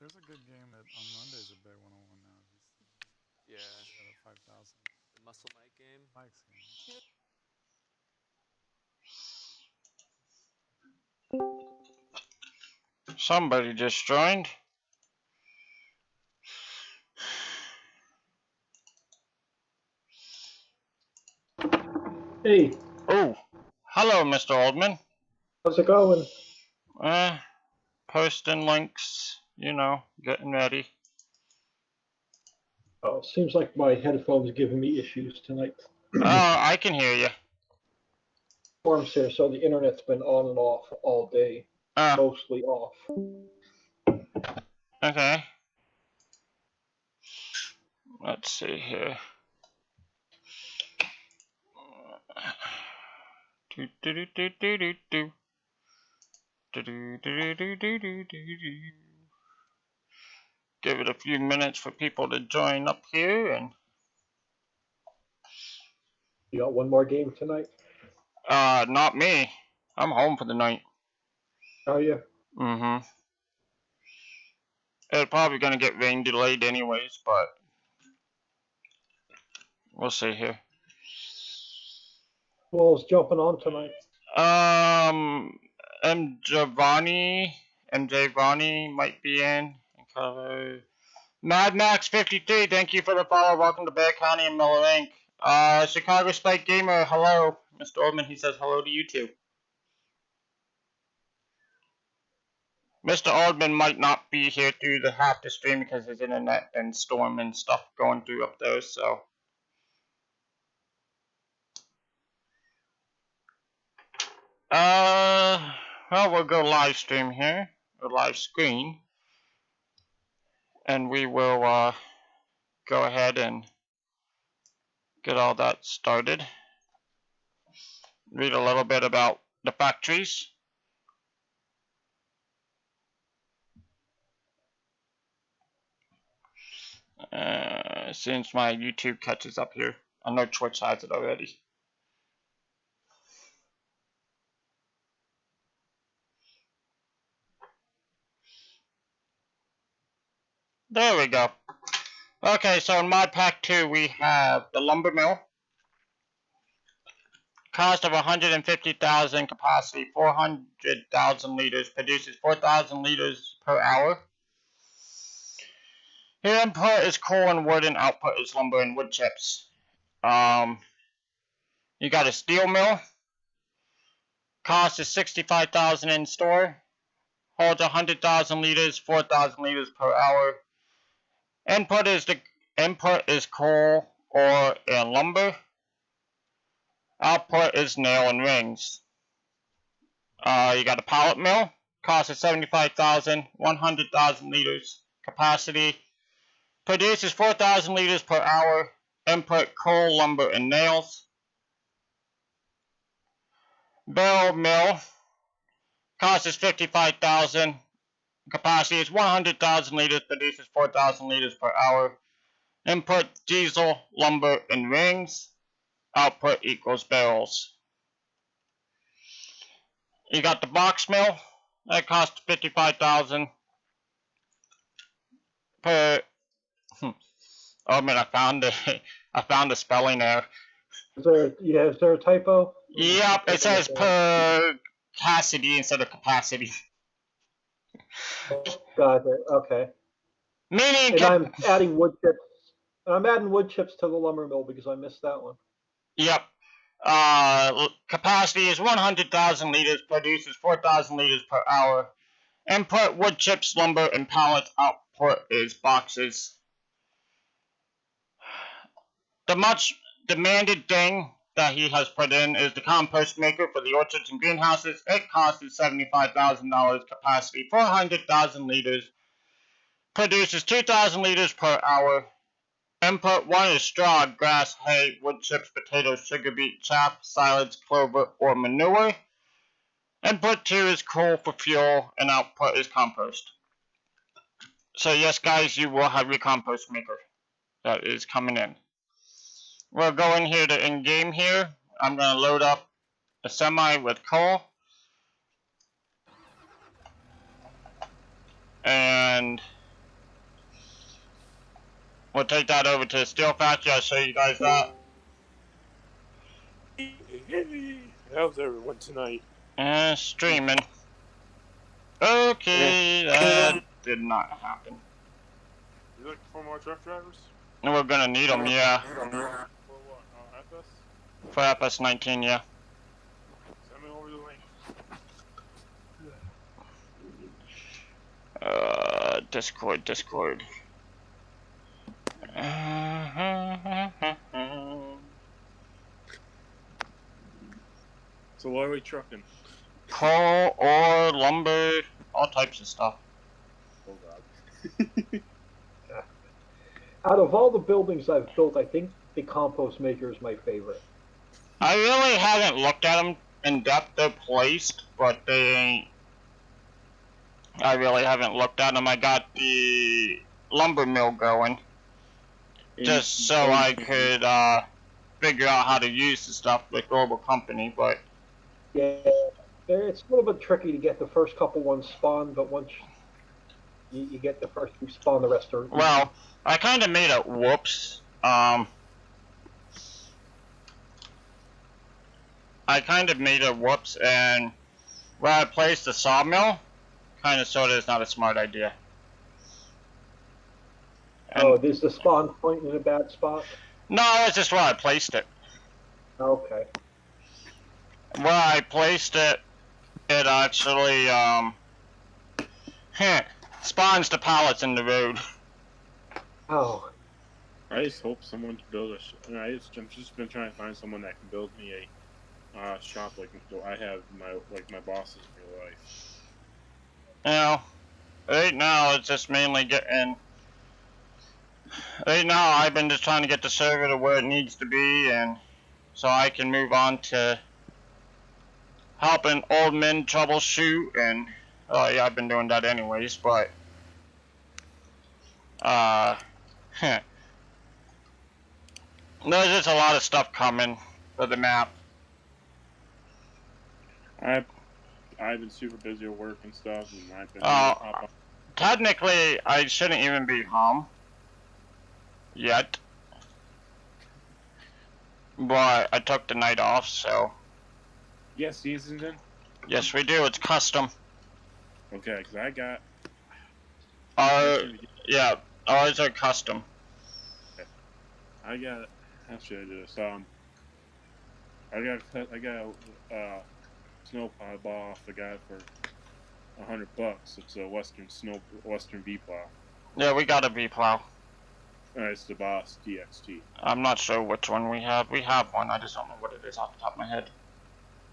There's a good game that on Mondays at Bay 101 now. Yeah. At 5,000. The Muscle Mike game. Mike's game. Somebody just joined. Hey, Oh, hello, Mr. Oldman. how's it going? Posting links, you know, getting ready. Oh, seems like my headphones are giving me issues tonight. Oh, I can hear you. Storms here, so the internet's been on and off all day. Mostly off. Okay. Let's see here. Give it a few minutes for people to join up here and. You got one more game tonight? Not me. I'm home for the night. Are you? Mm-hmm. It's probably gonna get rain delayed anyways, but we'll see here. Who else jumping on tonight? MJ Vani might be in. Mad Max 53, thank you for the follow. Welcome to Bear County and Miller Inc. Chicago Spike Gamer, hello. Mr. Orman, he says hello to you too. Mr. Oldman might not be here through the half the stream because his internet and storm and stuff going through up there, so. Well, we'll go live stream here, or live screen, and we will, go ahead and get all that started. Read a little bit about the factories. Since my YouTube catches up here. I know Twitch has it already. There we go. Okay, so in Mod Pack 2 we have the lumber mill. Cost of 150,000, capacity 400,000 liters, produces 4,000 liters per hour. Here input is coal and wood and output is lumber and wood chips. You got a steel mill. Cost is 65,000 in store. Holds 100,000 liters, 4,000 liters per hour. Input is coal, ore, and lumber. Output is nail and rings. You got a pallet mill. Cost is 75,000, 100,000 liters. Capacity. Produces 4,000 liters per hour. Input coal, lumber, and nails. Barrel mill. Cost is 55,000. Capacity is 100,000 liters. Produces 4,000 liters per hour. Input diesel, lumber, and rings. Output equals barrels. You got the box mill. That costs 55,000 per. Oh man, I found a spelling error. Is there a typo? Yep, it says per capacity instead of capacity. Got it. Okay. Meaning, And I'm adding wood chips. And I'm adding wood chips to the lumber mill because I missed that one. yep. Capacity is 100,000 liters, produces 4,000 liters per hour. Input wood chips, lumber, and pallets. Output is boxes. The much demanded thing that he has put in is the compost maker for the orchards and greenhouses. It costs $75,000 capacity, 400,000 liters. Produces 2,000 liters per hour. Input 1 is straw, grass, hay, wood chips, potatoes, sugar beet, chaff, silage, clover, or manure. Input 2 is coal for fuel, and output is compost. So yes, guys, you will have your compost maker that is coming in. We'll go in here to in-game here. I'm going to load up a semi with coal. And we'll take that over to the steel factory. I'll show you guys that. How's everyone tonight? And streaming. Okay, that did not happen. You looking for more truck drivers? And we're going to need them, yeah. For what? FS? For FS19, yeah. Send me over the link. Discord. So what are we trucking? Coal, ore, lumber, all types of stuff. Oh god. Out of all the buildings I've built, I think the compost maker is my favorite. I really haven't looked at them in depth. They're placed, but they ain't. I really haven't looked at them. I got the lumber mill going just so I could figure out how to use the stuff with Global Company, but Yeah, it's a little bit tricky to get the first couple ones spawned, but once you get the first few spawn, the rest are easy. Well, I kind of made a whoops. I kind of made a whoops, and where I placed the sawmill, kind of sort of is not a smart idea. And is the spawn point in a bad spot? no, that's just where I placed it. Okay. Where I placed it, it actually spawns the pallets in the road. Oh. I just hope someone can build a. I'm just been trying to find someone that can build me a shop like I have my bosses in real life. You know, right now it's just mainly getting. Right now I've been just trying to get the server to where it needs to be, and so I can move on to helping old men troubleshoot, and oh yeah, I've been doing that anyways, but there's just a lot of stuff coming for the map. I've been super busy at work and stuff, and I've been Technically I shouldn't even be home yet, but I took the night off, so Yes, seasoned in? yes we do, it's custom. Okay, because I got. Yeah, ours are custom. I got. How should I do this? I got snowplow ball off the guy for $100. It's a Western V plow. Yeah, we got a V-plow. It's the Boss DXT. I'm not sure which one we have. We have one, I just don't know what it is off the top of my head.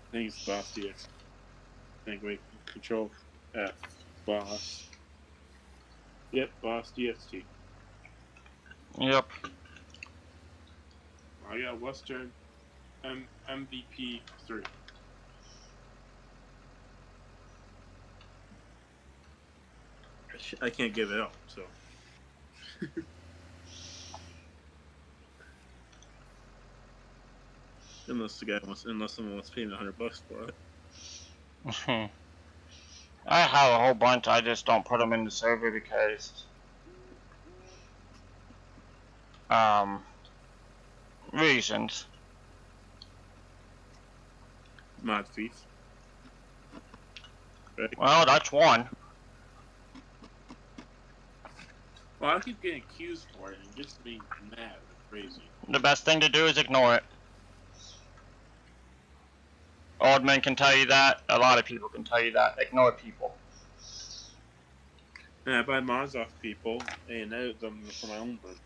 I think it's the Boss DXT. I think we Control F. Boss. Yep, Boss DXT. Yep. I got Western MVP 3. I can't give it up, so. Unless someone wants to pay me $100 for it. I have a whole bunch, I just don't put them in the server because reasons. Mod thief. Well, that's one. Well, I keep getting accused for it, and it gets me mad and crazy. The best thing to do is ignore it. Old men can tell you that. A lot of people can tell you that. Ignore people. And I buy mods off people, and edit them for my own version.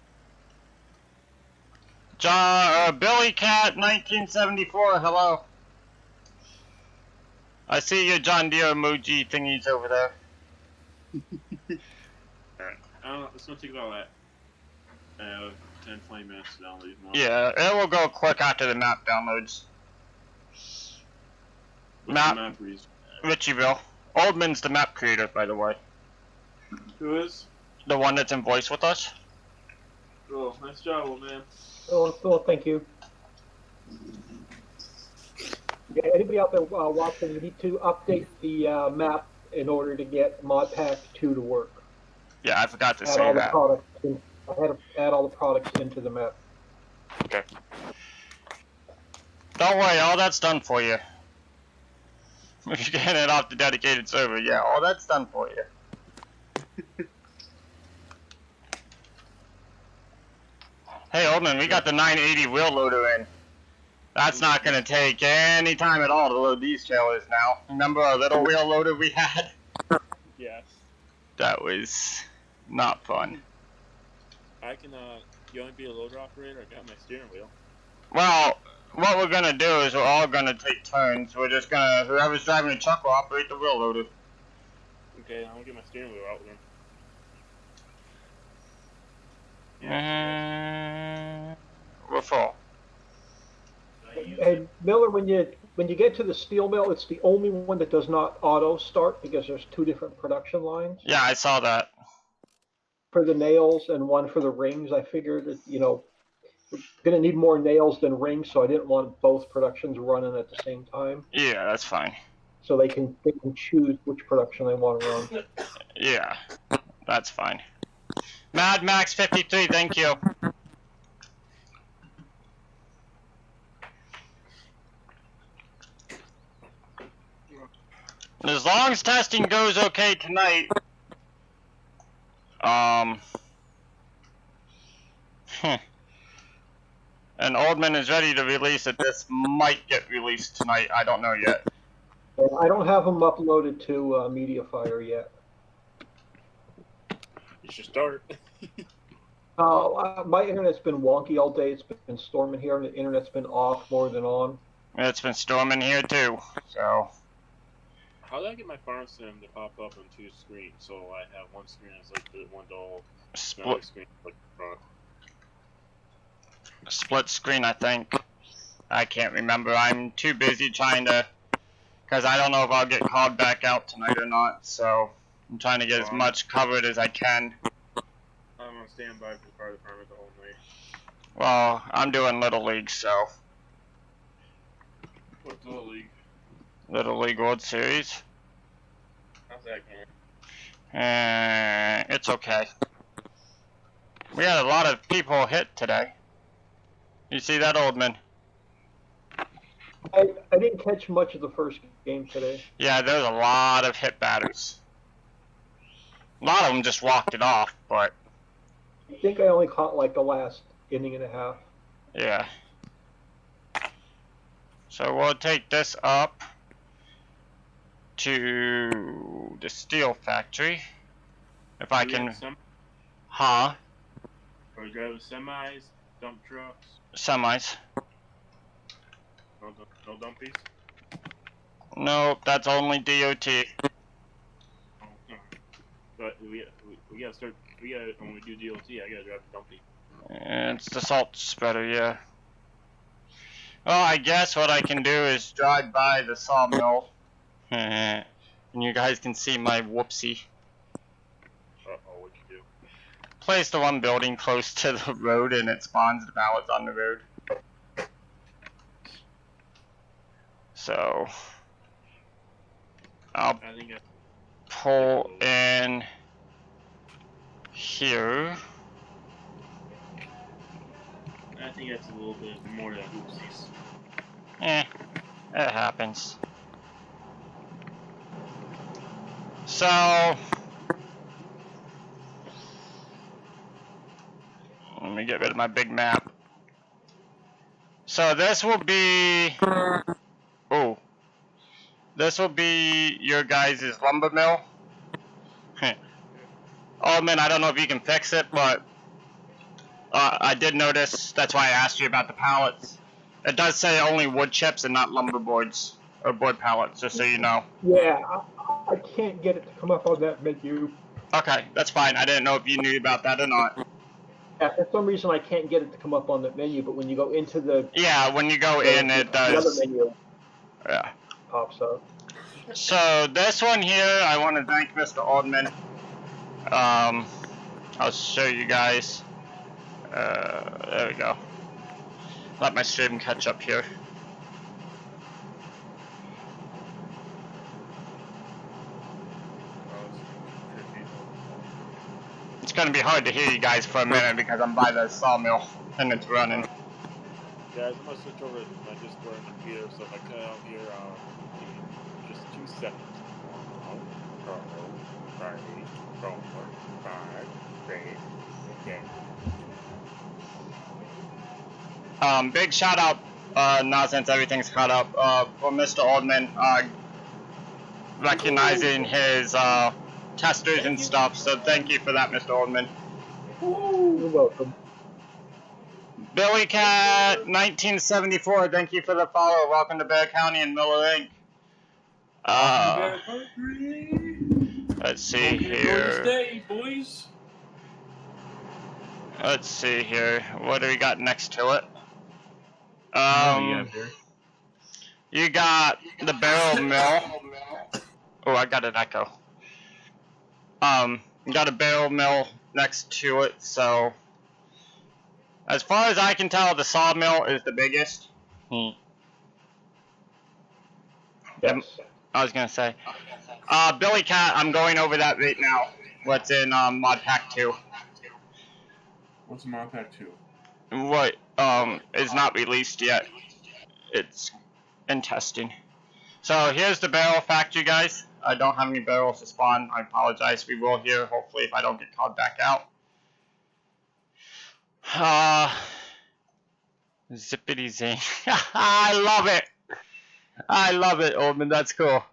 Billy Cat 1974, hello. I see your John Deere emoji thingies over there. Alright, I don't know, it's gonna take about that 10-20 minutes to download these mods. Yeah, it will go quick after the map downloads. What's the map reason? Ricciville. Oldman's the map creator, by the way. Who is? The one that's in voice with us. Oh, nice job, old man. Oh, thank you. Yeah, anybody out there watching, you need to update the map in order to get Mod Pack 2 to work. Yeah, I forgot to Add say all that. the products in, I had to add all the products into the map. Okay. Don't worry, all that's done for you. You're getting it off the dedicated server, yeah, all that's done for you. Hey, Oldman, we got the 980 wheel loader in. That's not going to take any time at all to load these trailers now. Remember our little wheel loader we had? Yes. That was not fun. I can, you want to be a loader operator? I got my steering wheel. Well, what we're going to do is we're all going to take turns. We're just going to, whoever's driving the truck will operate the wheel loader. Okay, I'm going to get my steering wheel out with him. We're full. And Miller, when you get to the steel mill, it's the only one that does not auto start because there's two different production lines. Yeah, I saw that. For the nails and one for the rings. I figured that, we're gonna need more nails than rings, so I didn't want both productions running at the same time. Yeah, that's fine. So they can choose which production they want to run. Yeah, that's fine. Mad Max 53, thank you. As long as testing goes okay tonight, and Oldman is ready to release it. This might get released tonight. I don't know yet. And I don't have them uploaded to Mediafire yet. You should start. My internet's been wonky all day. It's been storming here, and the internet's been off more than on. It's been storming here too, so. How did I get my farm sim to pop up on two screens? So I have one screen that's like the one doll, another screen like front. Split screen, I think. I can't remember. I'm too busy trying to, because I don't know if I'll get called back out tonight or not, so I'm trying to get as much covered as I can. I'm on standby for the fire department the whole night. Well, I'm doing Little League, so. What's Little League? Little League World Series. How's that going? It's okay. We had a lot of people hit today. You see that, Oldman? I didn't catch much of the first game today. Yeah, there's a lot of hit batters. A lot of them just walked it off, but. I think I only caught like the last inning and a half. Yeah. So we'll take this up to the steel factory. If I can. Huh? Are we driving semis, dump trucks? Semis. No dumpies? Nope, that's only DOT. Oh, no. But we gotta start. When we do DOT, I gotta drive the dumpy. It's the salt spreader, yeah. Well, I guess what I can do is drive by the sawmill. And you guys can see my whoopsie. Uh-oh, what'd you do? Place the one building close to the road and it spawns the pallets on the road. So I'll pull in here. I think that's a little bit more than oopsies. It happens. So let me get rid of my big map. So this will be this will be your guys' lumber mill. Oh man, I don't know if you can fix it, but I did notice. That's why I asked you about the pallets. It does say only wood chips and not lumber boards or board pallets, just so you know. Yeah, I can't get it to come up on that menu. Okay, that's fine. I didn't know if you knew about that or not. Yeah, for some reason I can't get it to come up on the menu, but when you go into the Yeah, when you go in, it the other does. menu Yeah. pops up. So this one here, I want to thank Mr. Oldman. I'll show you guys. There we go. Let my stream catch up here. It's gonna be hard to hear you guys for a minute because I'm by the sawmill and it's running. Guys, I'm gonna switch over to my Discord and computer, so if I cut out here, give me just 2 seconds. Big shout out, now since everything's caught up, for Mr. Oldman, recognizing his, testers and stuff, so thank you for that, Mr. Oldman. You're welcome. Billy Cat 1974, thank you for the follow. Welcome to Bear County and Miller Inc. Let's see here. Boys. Let's see here. What do we got next to it? You got the barrel mill. Oh, I got an echo. You got a barrel mill next to it, so as far as I can tell, the sawmill is the biggest. Yes. I was gonna say. Billy Cat, I'm going over that right now. What's in Mod Pack 2? What's Mod Pack 2? What is not released yet. It's in testing. So here's the barrel factory, guys. I don't have any barrels to spawn. I apologize. We will here, hopefully, if I don't get called back out. Zippity zing. I love it. I love it, Oldman. That's cool.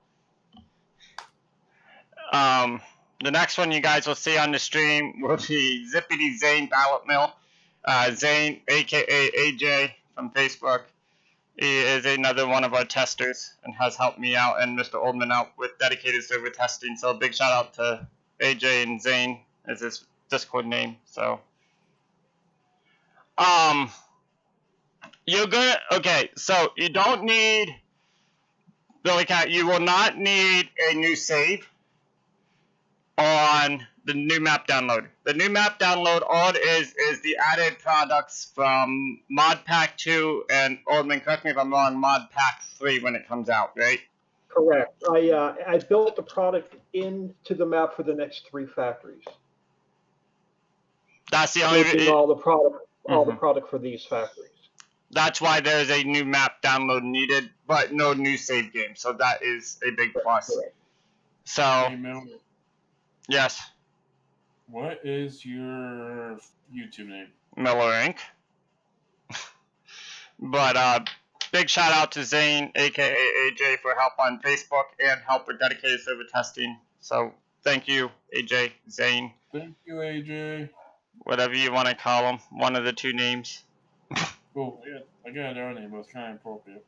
The next one you guys will see on the stream will be Zippity Zane Ballot Mill. Zane, aka AJ from Facebook. He is another one of our testers and has helped me out and Mr. Oldman out with dedicated server testing. So a big shout out to AJ and Zane as his Discord name. So, you're gonna, okay, so you don't need, Billy Cat, you will not need a new save on the new map download. The new map download, all it is the added products from Mod Pack 2 and, Oldman, correct me if I'm wrong, Mod Pack 3 when it comes out, right? Correct. I built the product into the map for the next 3 factories. That's the only Making all the product for these factories. That's why there's a new map download needed, but no new save game. So that is a big plus. Correct. So, Hey, Mel, yes, what is your YouTube name? Miller Inc. But big shout out to Zane, aka AJ, for help on Facebook and help with dedicated server testing. So thank you, AJ, Zane. Thank you, AJ. Whatever you want to call him, one of the 2 names. Cool. I got another name, but it's kind of appropriate.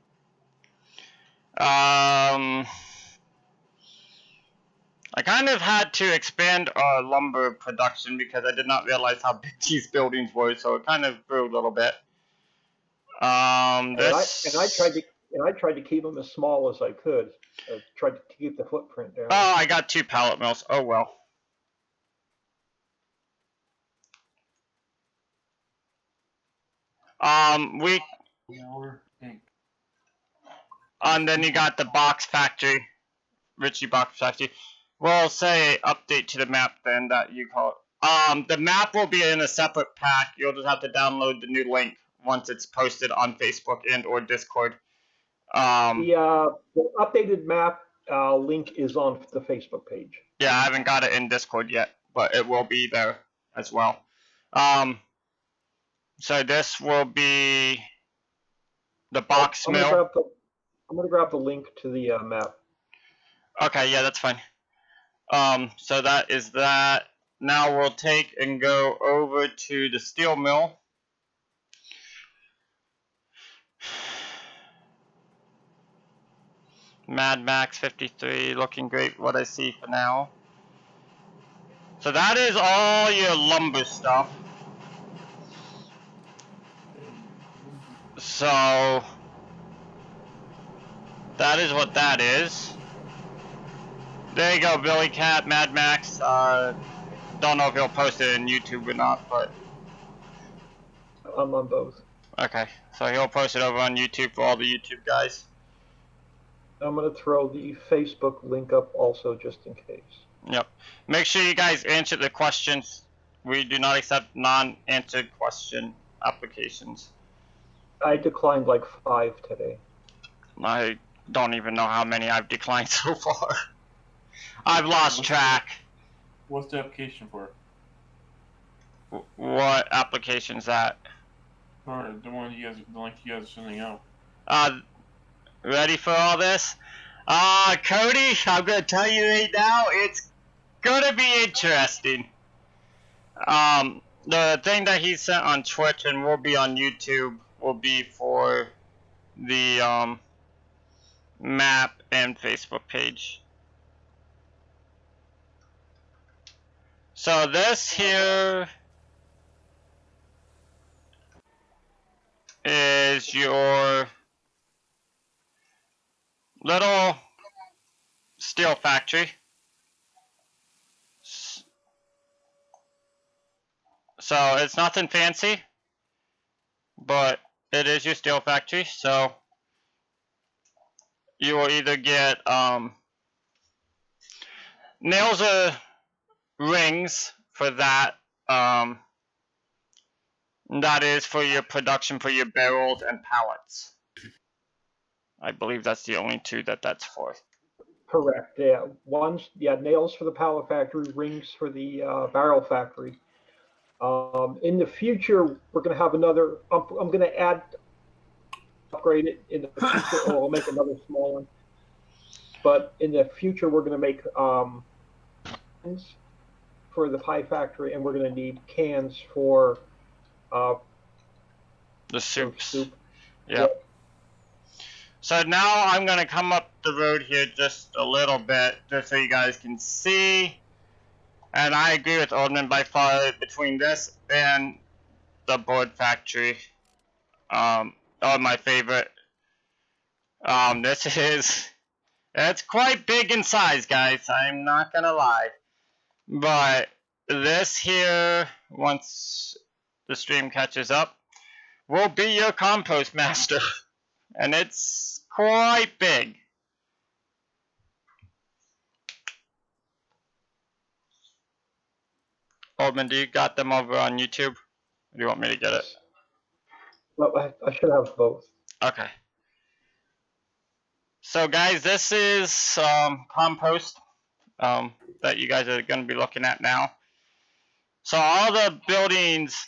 I kind of had to expand our lumber production because I did not realize how big these buildings were, so it kind of grew a little bit. And I tried to keep them as small as I could. Tried to keep the footprint down. Oh, I got 2 pallet mills. Oh well. And then you got the box factory, Richie box factory. We'll say update to the map then that you call it. The map will be in a separate pack. You'll just have to download the new link once it's posted on Facebook and or Discord. The updated map link is on the Facebook page. Yeah, I haven't got it in Discord yet, but it will be there as well. So this will be the box I'm mill. gonna grab the link to the map. Okay, yeah, that's fine. So that is that. Now we'll take and go over to the steel mill. Mad Max 53, looking great, what I see for now. So that is all your lumber stuff. So that is what that is. There you go, Billy Cat, Mad Max. Don't know if he'll post it in YouTube or not, but I'm on both. okay. So he'll post it over on YouTube for all the YouTube guys. I'm gonna throw the Facebook link up also just in case. Yep. Make sure you guys answer the questions. We do not accept non-answered question applications. I declined like 5 today. I don't even know how many I've declined so far. I've lost track. What's the application for? What application is that? Or the one you guys, the link you guys are sending out. Ready for all this? Cody, I'm gonna tell you right now, it's gonna be interesting. The thing that he sent on Twitch and will be on YouTube will be for the map and Facebook page. So this here is your little steel factory. So it's nothing fancy, but it is your steel factory. So you will either get nails or rings for that. That is for your production for your barrels and pallets. I believe that's the only two that that's for. Correct. Yeah. Nails for the pallet factory, rings for the barrel factory. In the future, we're going to have another. I'm going to upgrade it in the future, or I'll make another small one. But in the future, we're going to make cans for the pie factory, and we're going to need cans for The soups. soup. Yep. So now I'm going to come up the road here just a little bit, just so you guys can see. And I agree with Oldman by far between this and the board factory. My favorite. It's quite big in size, guys. I'm not gonna lie. But this here, once the stream catches up, will be your compost master. And it's quite big. Oldman, do you got them over on YouTube? Or do you want me to get it? Well, I should have both. Okay. So guys, this is compost that you guys are going to be looking at now. So all the buildings,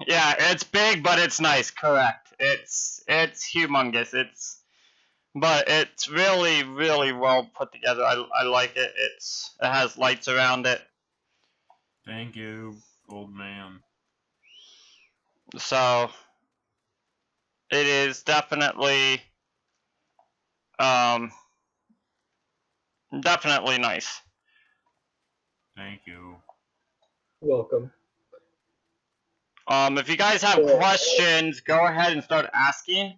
yeah, it's big, but it's nice. Correct. It's humongous. But it's really, really well put together. I like it. It has lights around it. Thank you, old man. So it is definitely definitely nice. Thank you. Welcome. If you guys have questions, go ahead and start asking.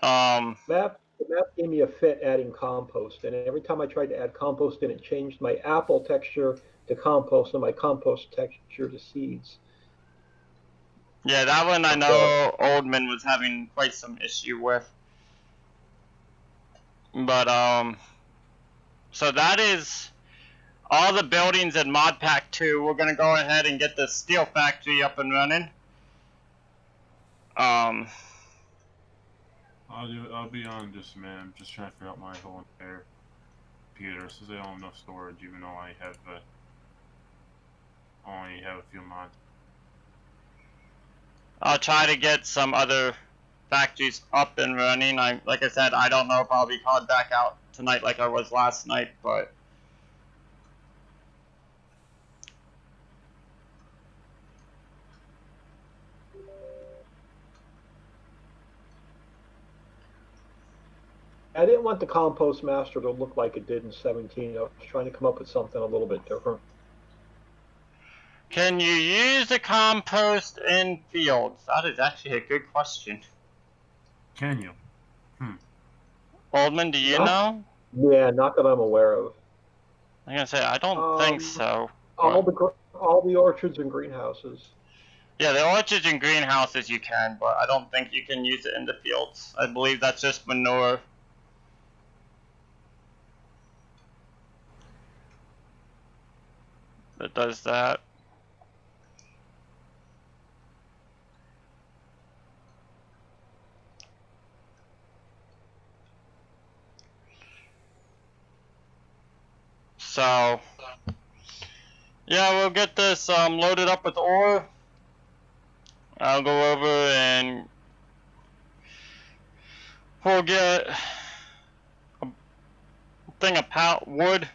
The map gave me a fit adding compost, and every time I tried to add compost in, it changed my apple texture to compost and my compost texture to seeds. Yeah, that one I know Oldman was having quite some issue with. But so that is all the buildings in Mod Pack 2. We're gonna go ahead and get the steel factory up and running. I'll be on just a minute. I'm just trying to figure out my whole entire computer, so they don't have enough storage, even though I only have a few mods. I'll try to get some other factories up and running. Like I said, I don't know if I'll be called back out tonight like I was last night, but I didn't want the compost master to look like it did in 17. I was trying to come up with something a little bit different. can you use the compost in fields? That is actually a good question. Can you? Oldman, do you know? Yeah, not that I'm aware of. I'm gonna say I don't think so. All the orchards and greenhouses. Yeah, the orchards and greenhouses you can, but I don't think you can use it in the fields. I believe that's just manure. That does that. So, yeah, we'll get this loaded up with ore. I'll go over and we'll get a thing of wood.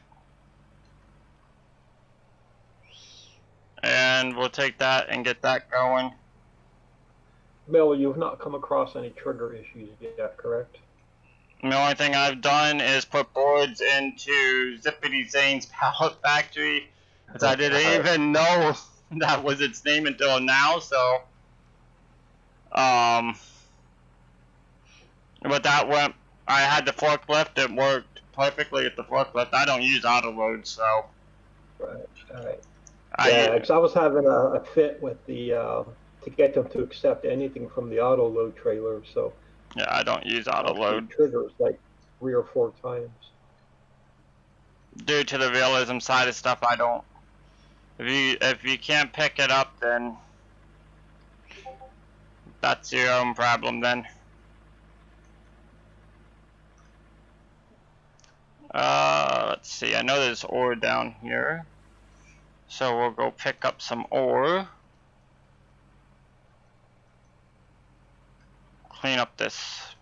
And we'll take that and get that going. Mel, you've not come across any trigger issues yet, correct? And the only thing I've done is put boards into Zippity Zane's pallet factory, because I didn't even know that was its name until now, so but that went, I had the forklift, it worked perfectly with the forklift. I don't use auto load, so Right. Yeah, because I was having a fit with the to get them to accept anything from the auto load trailer, so yeah, I don't use auto load triggers like 3 or 4 times. due to the realism side of stuff. I don't. If you can't pick it up, then that's your own problem. Then. Let's see. I know there's ore down here, so we'll go pick up some ore. Clean up this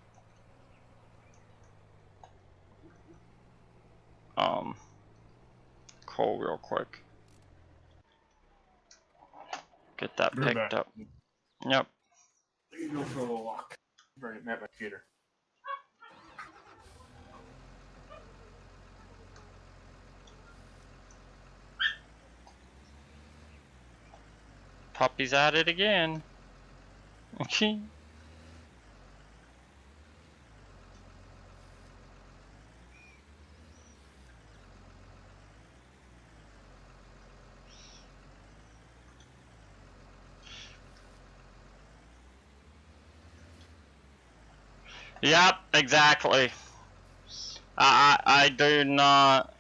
coal real quick. Get that picked up. Yep. You go for a little walk. Bring it at my computer. Puppy's at it again. Okay. Yep, exactly. I do not.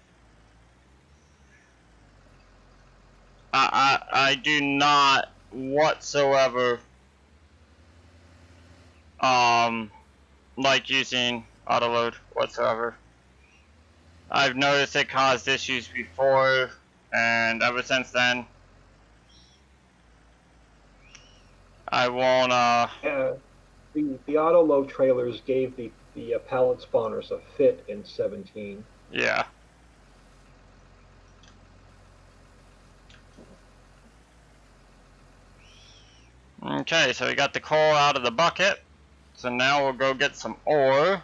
I do not whatsoever like using autoload whatsoever. I've noticed it caused issues before, and ever since then, I won't. Yeah, the auto load trailers gave the pallet spawners a fit in 17. Yeah. Okay, so we got the coal out of the bucket. So now we'll go get some ore.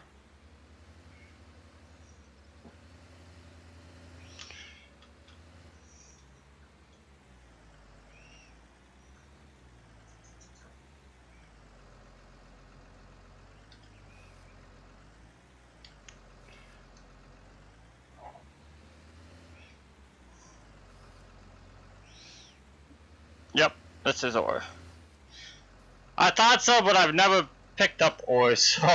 Yep, this is ore. I thought so, but I've never picked up ore, so.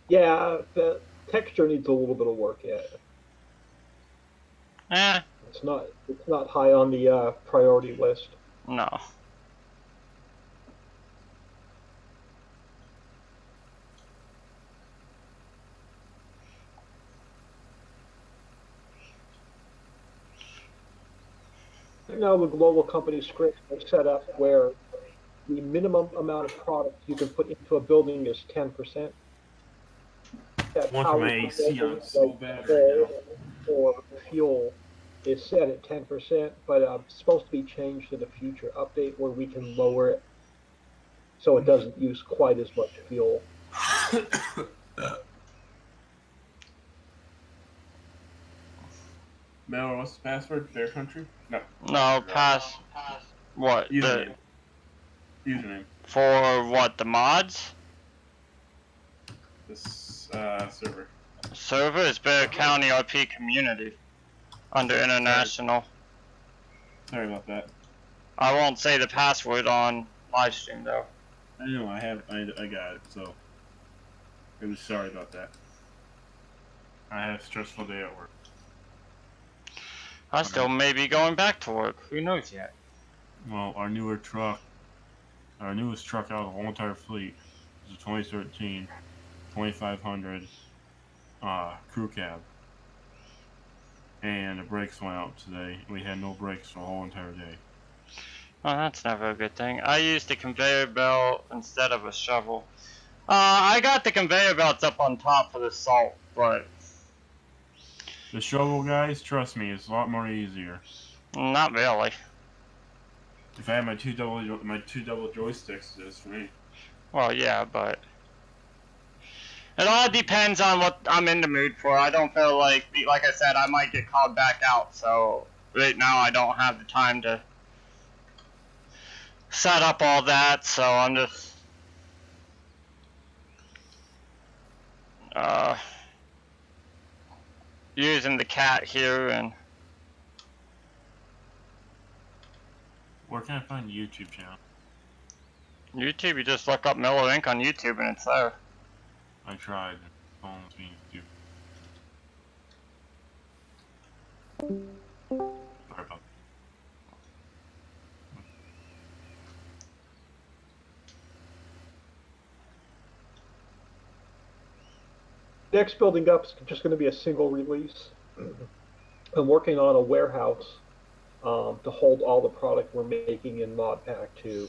Yeah, the texture needs a little bit of work yet. It's not high on the priority list. No. now the global company scripts are set up where the minimum amount of product you can put into a building is 10%. That Want to turn my powers the AC building, on so like bad right coal now. or fuel, is set at 10%, but it's supposed to be changed in a future update where we can lower it so it doesn't use quite as much fuel. Mel, what's the password? Bear Country? No. No, pass. What? Username. Username. For what? The mods? This server. Server is Bear County RP Community. Under International. Sorry about that. I won't say the password on live stream though. I know I got it, so I'm sorry about that. I had a stressful day at work. I still may be going back to work. Who knows yet? Well, our newest truck out of the whole entire fleet is a 2013 2500 crew cab. And the brakes went out today. We had no brakes for the whole entire day. Well, that's never a good thing. I used a conveyor belt instead of a shovel. I got the conveyor belts up on top for the salt, but The shovel, guys, trust me, it's a lot more easier. not really. If I had my two double joysticks, it is for me. Well, yeah, but it all depends on what I'm in the mood for. I don't feel like I said, I might get called back out. So right now, I don't have the time to set up all that. So I'm just using the cat here and. Where can I find the YouTube channel? YouTube, you just look up Miller Inc. on YouTube and it's there. I tried. Phone's being stupid. Sorry about Next building up is just going to be a single release. I'm working on a warehouse to hold all the product we're making in Mod Pack 2.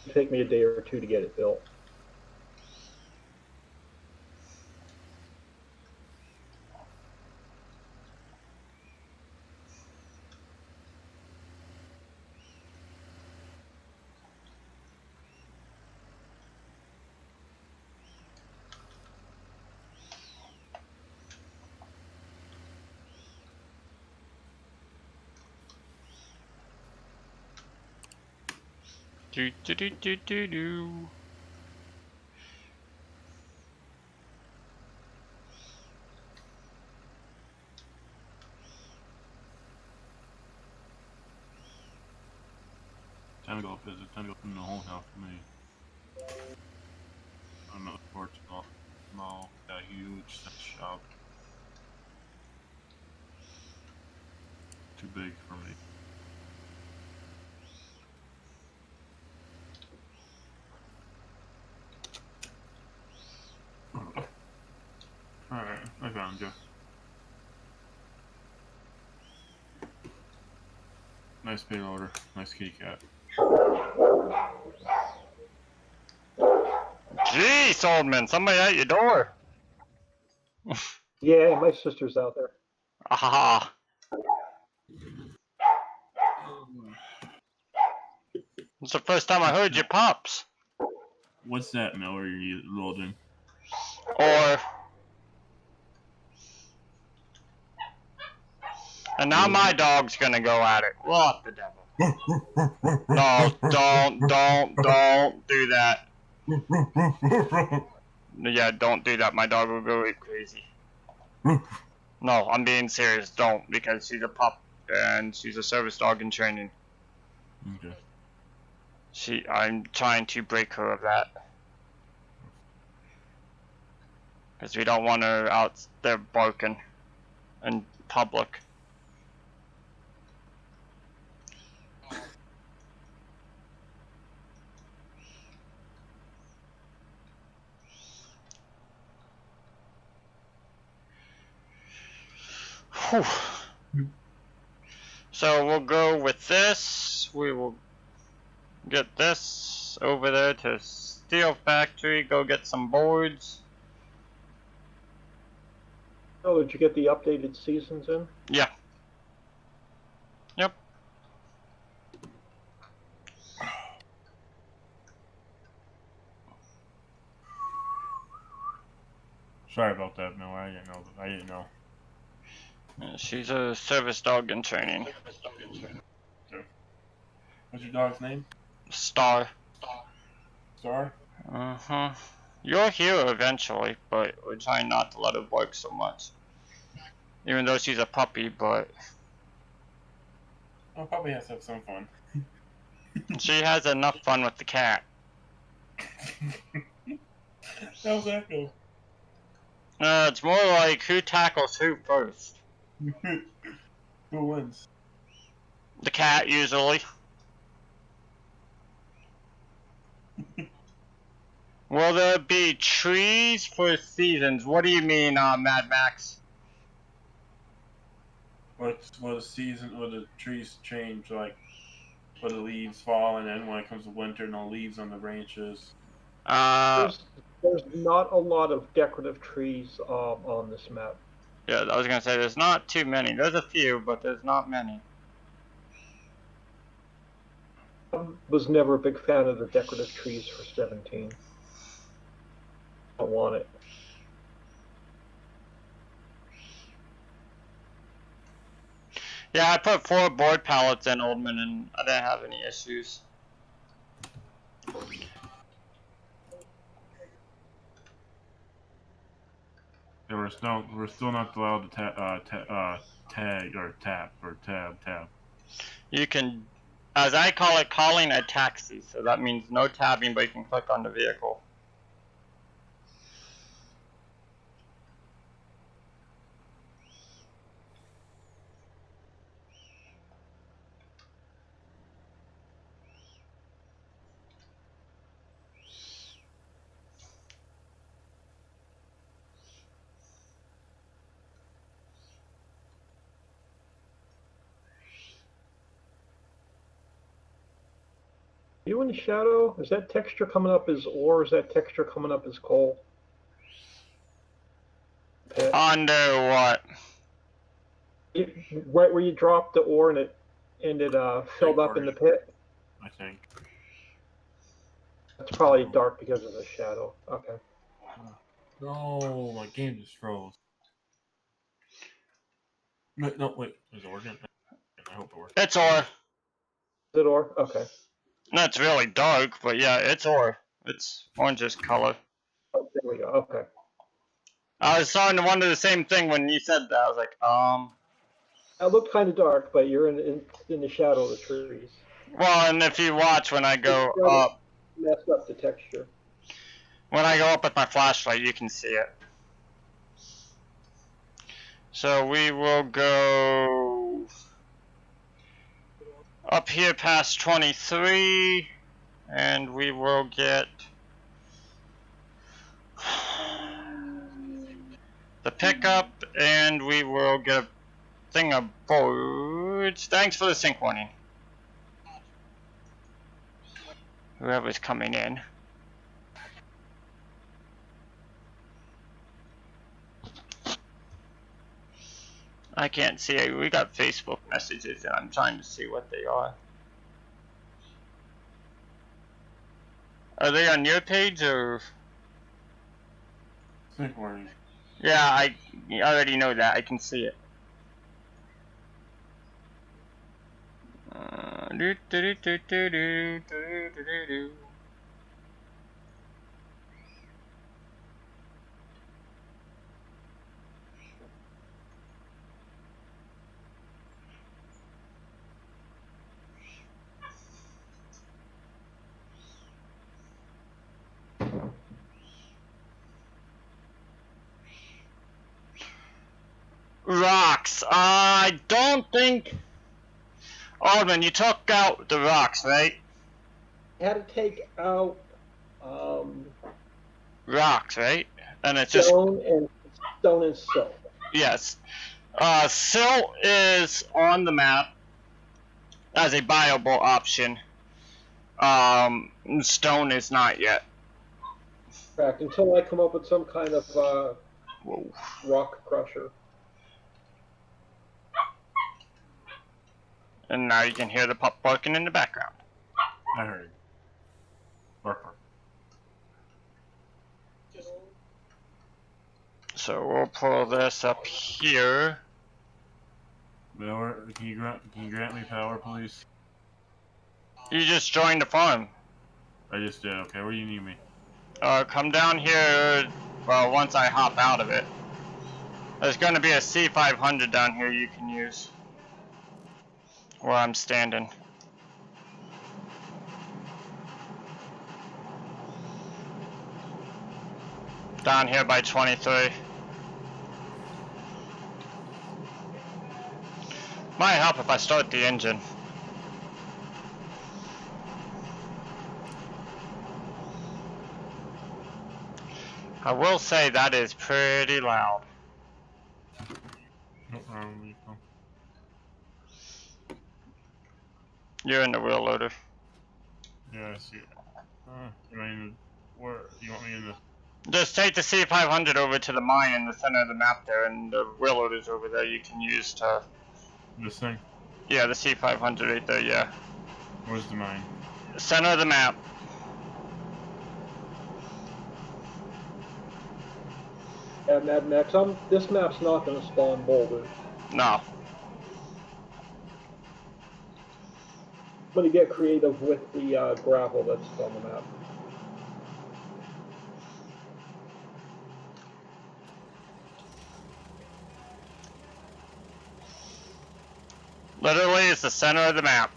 It'll take me a day or two to get it built. Do do do do do do. Time to go visit. Time to go in the whole house for me. I'm not sports mall. Got a huge shop. Too big for me. Alright, I found you. Nice big order. Nice kitty cat. Jeez, old man, somebody at your door. Yeah, my sister's out there. Ah. It's the first time I heard your pops. What's that, Miller, you loading? Or. And now my dog's gonna go at it. What the devil? No, don't do that. Yeah, don't do that. My dog will go crazy. No, I'm being serious. Don't, because she's a pup and she's a service dog in training. Okay. I'm trying to break her of that. Because we don't want her out there barking in public. Whew. So we'll go with this. We will get this over there to Steel Factory. Go get some boards. Oh, did you get the updated seasons in? Yeah. Yep. Sorry about that, Mel. I didn't know. She's a service dog in training. Okay. What's your dog's name? Star. Star? Uh-huh. You'll hear her eventually, but we're trying not to let her bark so much. Even though she's a puppy, but I'll probably have to have some fun. she has enough fun with the cat. How's that go? It's more like who tackles who first. Who wins? The cat, usually. Will there be trees for seasons? What do you mean, Mad Max? Will the season, will the trees change, like, will the leaves fall, and then when it comes to winter, no leaves on the branches? There's not a lot of decorative trees on this map. Yeah, I was gonna say there's not too many. There's a few, but there's not many. I was never a big fan of the decorative trees for 17. I don't want it. Yeah, I put 4 board pallets in Oldman, and I didn't have any issues. Yeah, we're still not allowed to tag or tab. You can, as I call it, calling a taxi. So that means no tabbing, but you can click on the vehicle. You in the shadow? Is that texture coming up as ore? Is that texture coming up as coal? Under what? Right where you dropped the ore and it filled up in the pit. I think. It's probably dark because of the shadow. Okay. No, my game just froze. No, wait. Is it working? I hope it works. It's ore. Is it ore? Okay. That's really dark, but yeah, it's ore. It's orangish color. Oh, there we go. Okay. I was starting to wonder the same thing when you said that. I was like, It looked kind of dark, but you're in the shadow of the trees. Well, and if you watch when I go up, Messed up the texture. when I go up with my flashlight, you can see it. So we will go up here past 23, and we will get the pickup, and we will get a thing of boards. Thanks for the sync warning. Whoever's coming in. I can't see it. We got Facebook messages, and I'm trying to see what they are. Are they on your page, or? Sync warning. Yeah, I already know that. I can see it. Rocks. I don't think. Aldman, you took out the rocks, right? You had to take out Rocks, right? And it's just stone and silt. yes. Silt is on the map as a buyable option. Stone is not yet. In fact, until I come up with some kind of Whoa. rock crusher. And now you can hear the pup barking in the background. I heard. Barker. So we'll pull this up here. Miller, can you grant me power, please? You just joined the farm. I just did. Okay, where do you need me? Come down here, well, once I hop out of it. There's gonna be a C500 down here you can use. Where I'm standing. Down here by 23. Might help if I start the engine. I will say that is pretty loud. You're in the wheel loader. Yeah, I see it. I mean, where you want me in the? Just take the C500 over to the mine in the center of the map there, and the wheel loader's over there you can use to... This thing? Yeah, the C500 right there, yeah. Where's the mine? Center of the map. Yeah, Mad Max, this map's not going to spawn boulders. No. I'm going to get creative with the gravel that's on the map. Literally, it's the center of the map.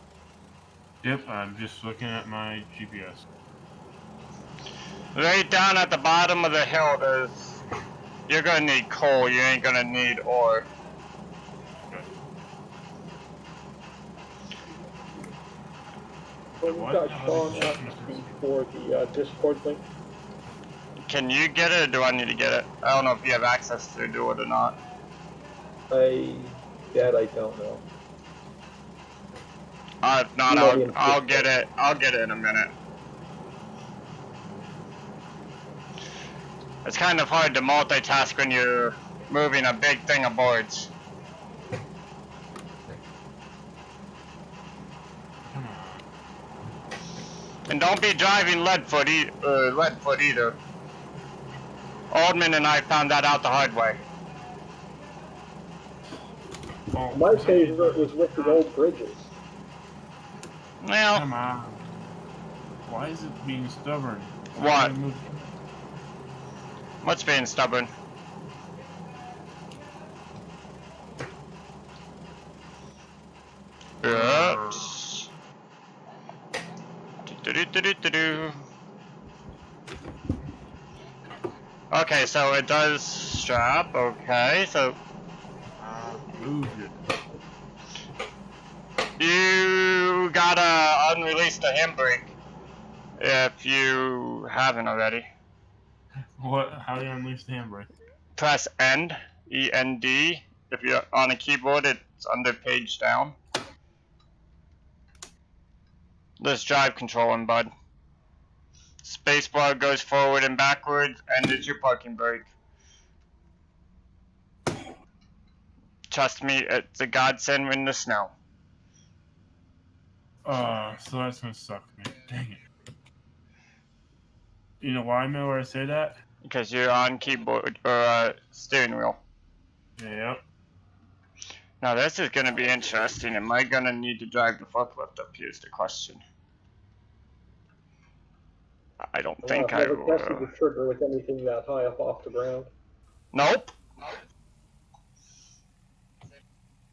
Yep, I'm just looking at my GPS. Right down at the bottom of the hill, there's... You're gonna need coal, you ain't gonna need ore. Well, we've got Sean asking me for the Discord link. Can you get it, or do I need to get it? I don't know if you have access to do it or not. I don't know. If not, I'll get it. I'll get it in a minute. It's kind of hard to multitask when you're moving a big thing of boards. And don't be driving leadfoot either. Oldman and I found that out the hard way. Oh, My favorite was with the old bridges. Well, come on. Why is it being stubborn? What? What's being stubborn? Oops. Do-do-do-do-do-do. Okay, so it does strap. Okay, so Move it. you gotta unrelease the handbrake if you haven't already. What? How do you unleash the handbrake? Press END, E-N-D. If you're on a keyboard, it's under page down. There's drive controlling, bud. Spacebar goes forward and backwards, and it's your parking brake. Trust me, it's a godsend in the snow. So that's gonna suck me. Dang it. You know why, Miller, I say that? Because you're on keyboard, or steering wheel. Yep. Now this is gonna be interesting. Am I gonna need to drive the forklift up here is the question. I don't think I I've never tested will. the trigger with anything that high up off the ground. Nope.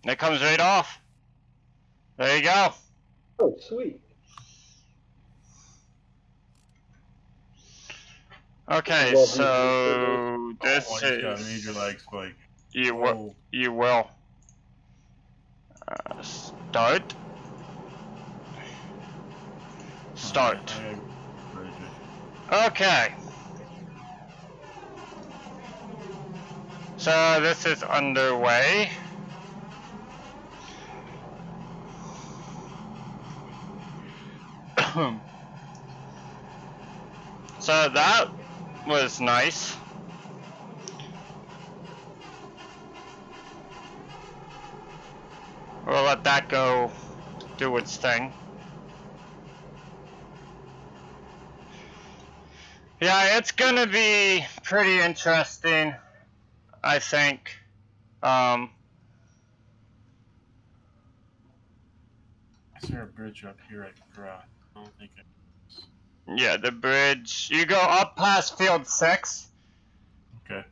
It comes right off. There you go. Oh, sweet. Okay, Well, so this Oh, I just got a is major lag spike. you Whoa. will. You will. Start. Start. Okay. So this is underway. So that was nice. We'll let that go do its thing. Yeah, it's gonna be pretty interesting, I think. Is there a bridge up here I can cross? I don't think it is. Yeah, the bridge. You go up past field 6. Okay.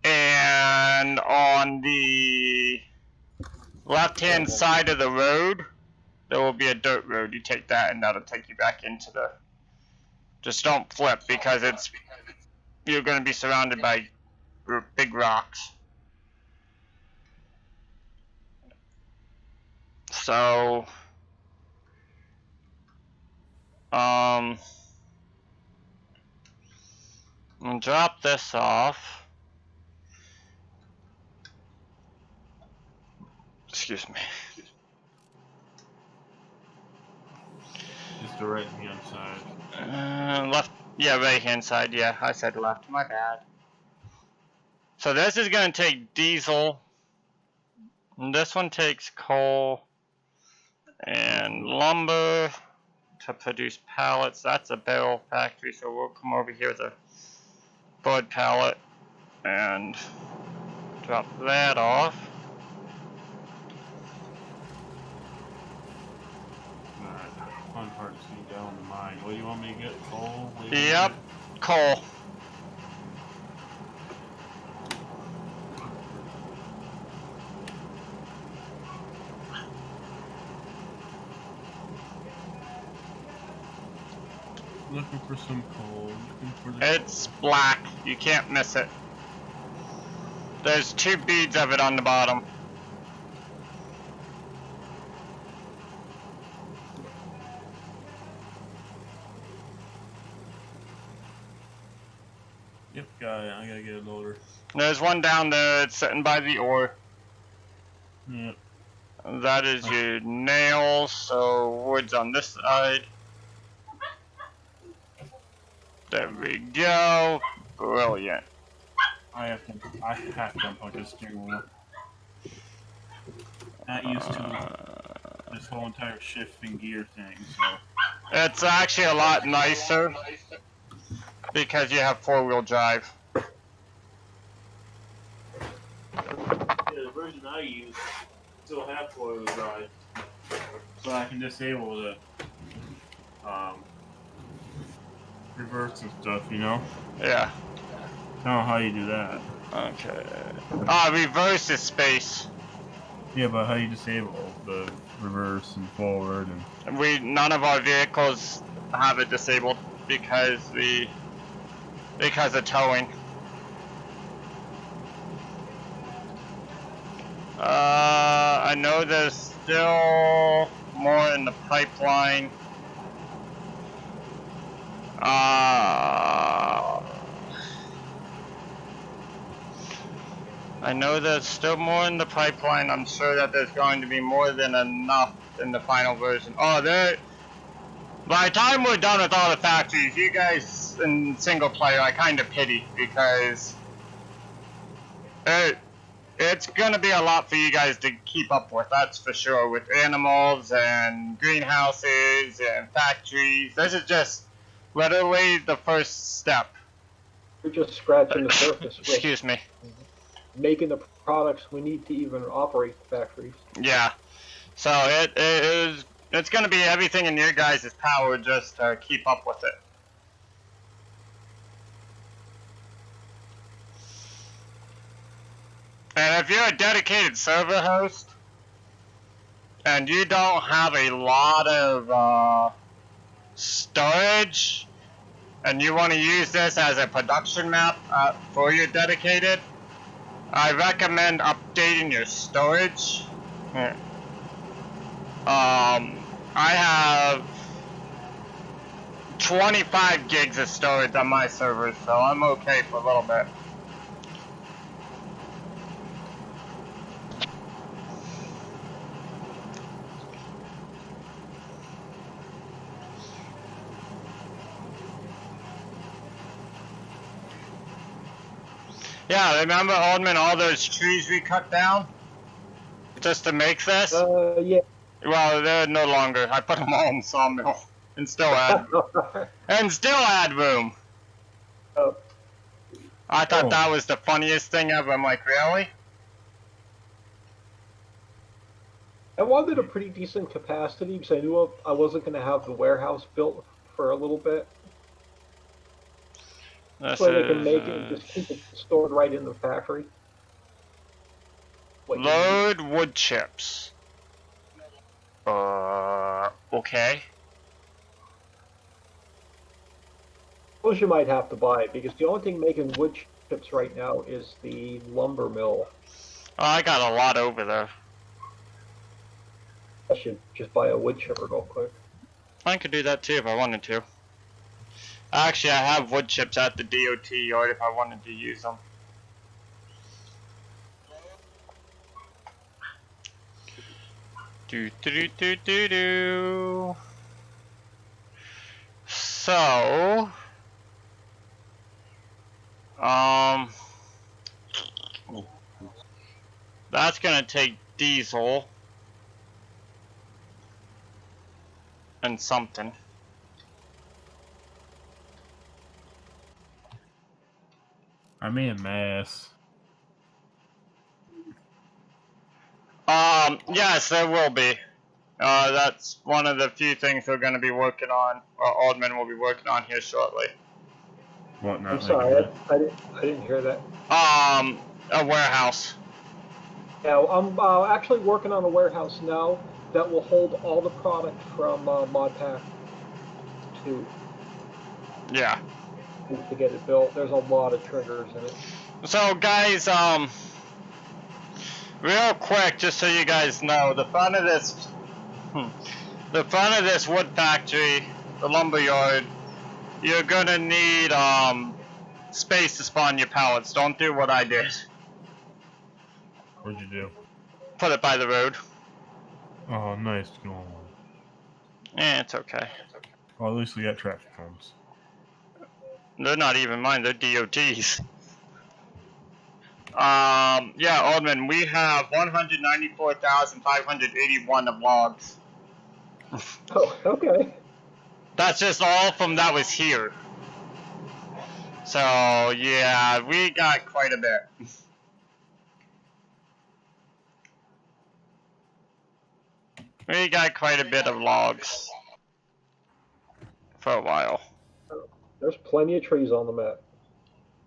And on the left-hand side of the road, there will be a dirt road. You take that and that'll take you back into the... Just don't flip because you're going to be surrounded by big rocks. So, I'll drop this off. Excuse me. Just the right hand side. Left, yeah, right hand side, yeah, I said left, my bad. So this is going to take diesel, and this one takes coal and lumber to produce pallets. That's a barrel factory, so we'll come over here with a board pallet and drop that off. Alright, fun part is getting down the mine. What do you want me to get? Coal? Yep, coal. Looking for some coal. Looking for the It's black. You can't miss it. There's 2 beads of it on the bottom. Yep, got it. I gotta get a loader. There's one down there. It's sitting by the ore. Yep. That is your nails. So wood's on this side. There we go. Brilliant. I have to unplug this steering wheel. Not used to this whole entire shifting gear thing, so. It's actually a lot nicer because you have 4-wheel drive. Yeah, the version I use still have 4-wheel drive, so I can disable the reverse and stuff, you know? Yeah. I don't know how you do that. Okay. Reverse is space. Yeah, but how do you disable the reverse and forward and... None of our vehicles have it disabled because of towing. I know there's still more in the pipeline. I know there's still more in the pipeline. I'm sure that there's going to be more than enough in the final version. Oh, by the time we're done with all the factories, you guys in single player, I kind of pity because it's gonna be a lot for you guys to keep up with. That's for sure. With animals and greenhouses and factories, this is just literally the first step. We're just scratching the surface. Excuse me. Making the products we need to even operate the factories. Yeah. So it's going to be everything in your guys' power just to keep up with it. And if you're a dedicated server host and you don't have a lot of storage and you want to use this as a production map for your dedicated, I recommend updating your storage. I have 25 gigs of storage on my servers, so I'm okay for a little bit. Yeah, remember, Oldman, all those trees we cut down? Just to make this? Yeah. Well, they're no longer. I put them all in sawmill. And still add room. I thought that was the funniest thing ever. I'm like, really? I wanted a pretty decent capacity because I knew I wasn't going to have the warehouse built for a little bit. This way they can make it and just keep it stored right in the factory. Load wood chips. Okay. Suppose you might have to buy it because the only thing making wood chips right now is the lumber mill. Oh, I got a lot over there. I should just buy a wood chipper real quick. I could do that too if I wanted to. Actually, I have wood chips at the DOT yard if I wanted to use them. Do. So, that's gonna take diesel and something. I made a mess. Yes, there will be. That's one of the few things we're gonna be working on, or Aldman will be working on here shortly. What? Not I'm like sorry, I didn't hear that. A warehouse. Yeah, I'm actually working on a warehouse now that will hold all the product from Mod Pack 2. Yeah. To get it built. There's a lot of triggers in it. So, guys, real quick, just so you guys know, the front of this wood factory, the lumber yard, you're gonna need space to spawn your pallets. Don't do what I did. What'd you do? Put it by the road. Oh, nice. Go on. It's okay. Well, at least we got traffic cones. They're not even mine, they're DOTs. Yeah, Aldman, we have 194,581 of logs. Oh, okay. That's just all from that was here. So, yeah, we got quite a bit. We got quite a bit of logs for a while. There's plenty of trees on the map.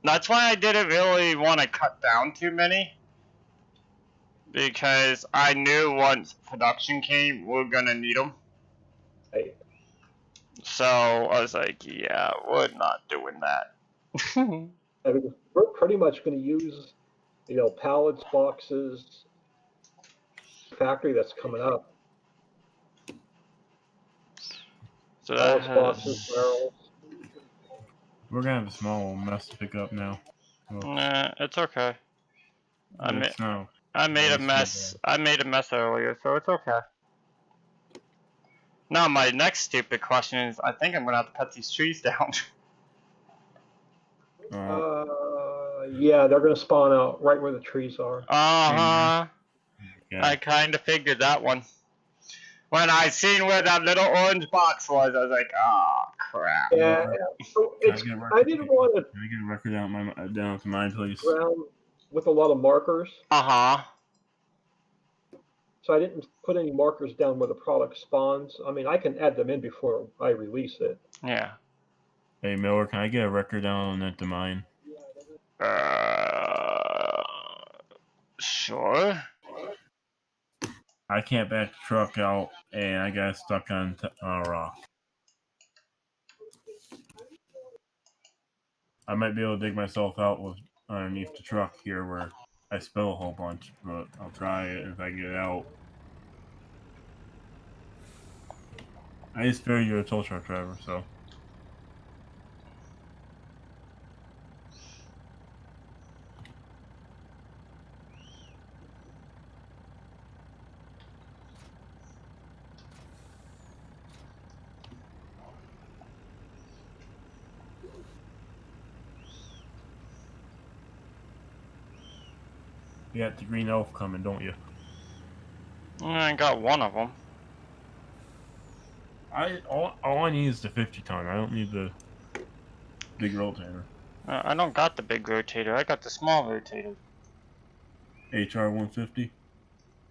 That's why I didn't really want to cut down too many. Because I knew once production came, we're gonna need them. Hey. So I was like, yeah, we're not doing that. I mean, we're pretty much going to use, pallets, boxes, factory that's coming up. So Pallets, that boxes, has... barrels. We're gonna have a small mess to pick up now. Nah, it's okay. I made a mess. I made a mess earlier, so it's okay. Now my next stupid question is, I think I'm gonna have to cut these trees down. Yeah, they're going to spawn out right where the trees are. Yeah. I kind of figured that one. When I seen where that little orange box was, I was like, oh crap. Yeah, so I didn't want to. Can I get a record down to mine, please? Ground with a lot of markers. So I didn't put any markers down where the product spawns. I mean, I can add them in before I release it. Yeah. Hey Miller, can I get a record down on that to mine? Sure. I can't back the truck out, and I got stuck on a rock. I might be able to dig myself out with underneath the truck here where I spill a whole bunch, but I'll try it if I get it out. I just figured you're a tow truck driver, so. You got the green elf coming, don't you? I got one of them. All I need is the 50 ton. I don't need the big rotator. I don't got the big rotator. I got the small rotator. HR 150.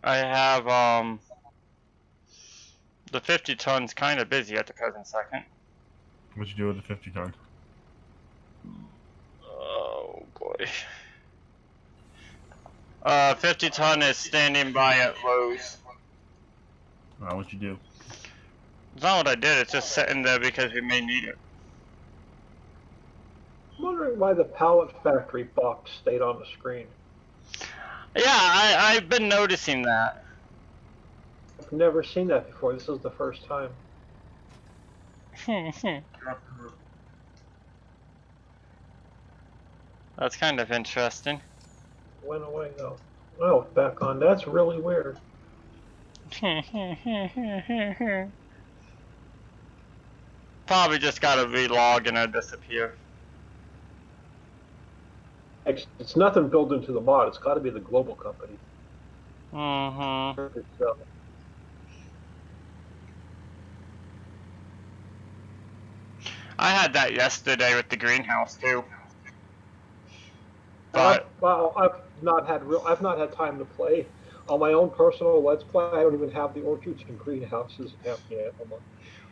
I have the 50 ton's kind of busy at the present second. What'd you do with the 50 ton? Oh boy. 50 ton is standing by at Lowe's. What'd you do? It's not what I did. It's just sitting there because we may need it. I'm wondering why the pallet factory box stayed on the screen. Yeah, I've been noticing that. I've never seen that before. This is the first time. That's kind of interesting. Went away though. Oh, back on. That's really weird. Probably just gotta relog and it'll disappear. It's nothing built into the mod. It's got to be the global company. Mm-hmm. I had that yesterday with the greenhouse too. But I've not had time to play on my own personal Let's Play. I don't even have the orchards and greenhouses yet.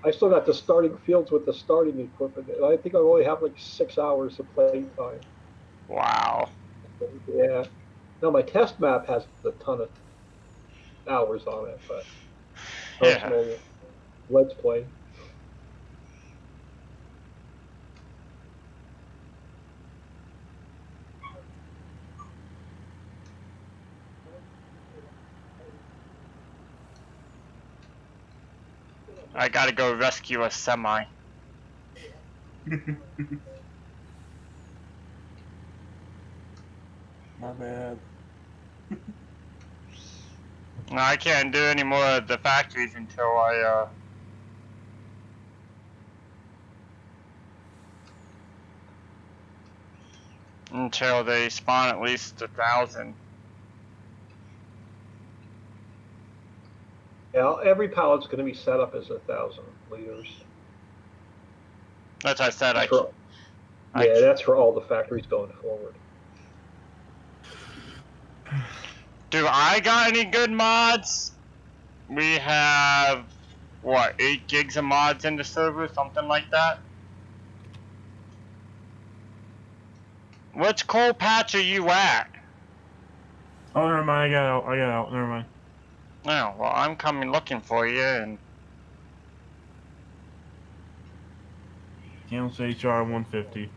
I still got the starting fields with the starting equipment. I think I only have like 6 hours of play time. wow. Yeah. Now my test map has a ton of hours on it, but personal Let's Play. I gotta go rescue a semi. My bad. No, I can't do any more of the factories until they spawn at least 1,000. Yeah, every pallet's going to be set up as 1,000 liters. As I said, that's for all the factories going forward. Do I got any good mods? We have, what, 8 gigs of mods in the server, something like that? Which coal patch are you at? Oh, never mind. I got out. Never mind. Oh, well, I'm coming looking for you, and Cancel HR 150.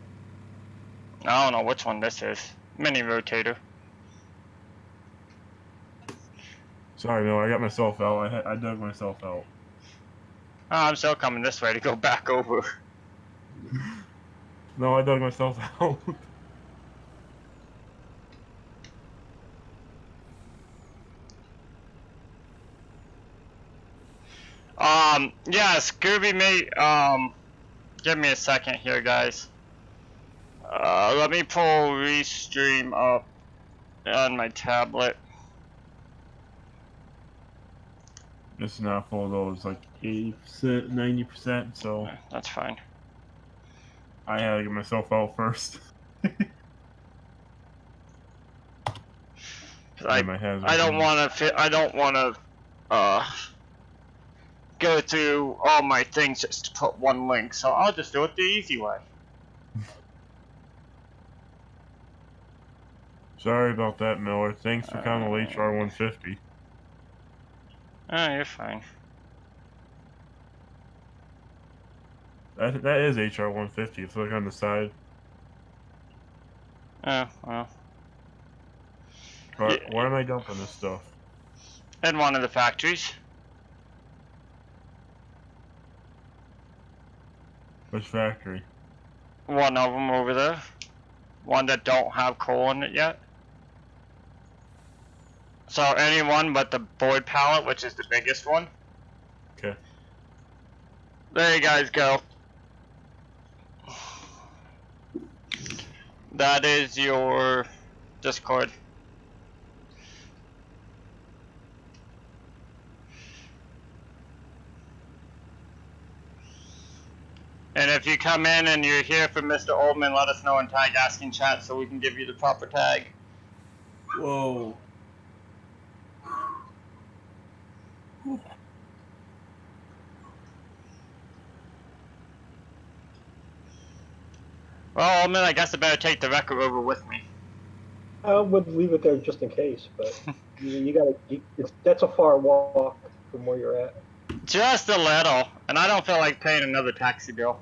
I don't know which one this is. Mini rotator. Sorry, no, I got myself out. I dug myself out. Oh, I'm still coming this way to go back over. No, I dug myself out. Yeah, Scooby mate, give me a second here, guys. Let me pull Restream up on my tablet. It's not full though. It's like 80%, 90%. So That's fine. I had to get myself out first. I don't want to go through all my things just to put one link, so I'll just do it the easy way. Sorry about that, Miller. Thanks for coming to HR 150. Oh, you're fine. That is HR 150. It's like on the side. Oh, well. Why am I dumping this stuff? In one of the factories. Which factory? One of them over there. One that don't have coal in it yet. So anyone but the board pallet, which is the biggest one. Okay. There you guys go. That is your Discord. if you come in and you're here for Mr. Oldman, let us know and tag asking chat so we can give you the proper tag. Whoa. Well, Oldman, I guess I better take the record over with me. I would leave it there just in case, but you gotta. That's a far walk from where you're at. Just a little, and I don't feel like paying another taxi bill.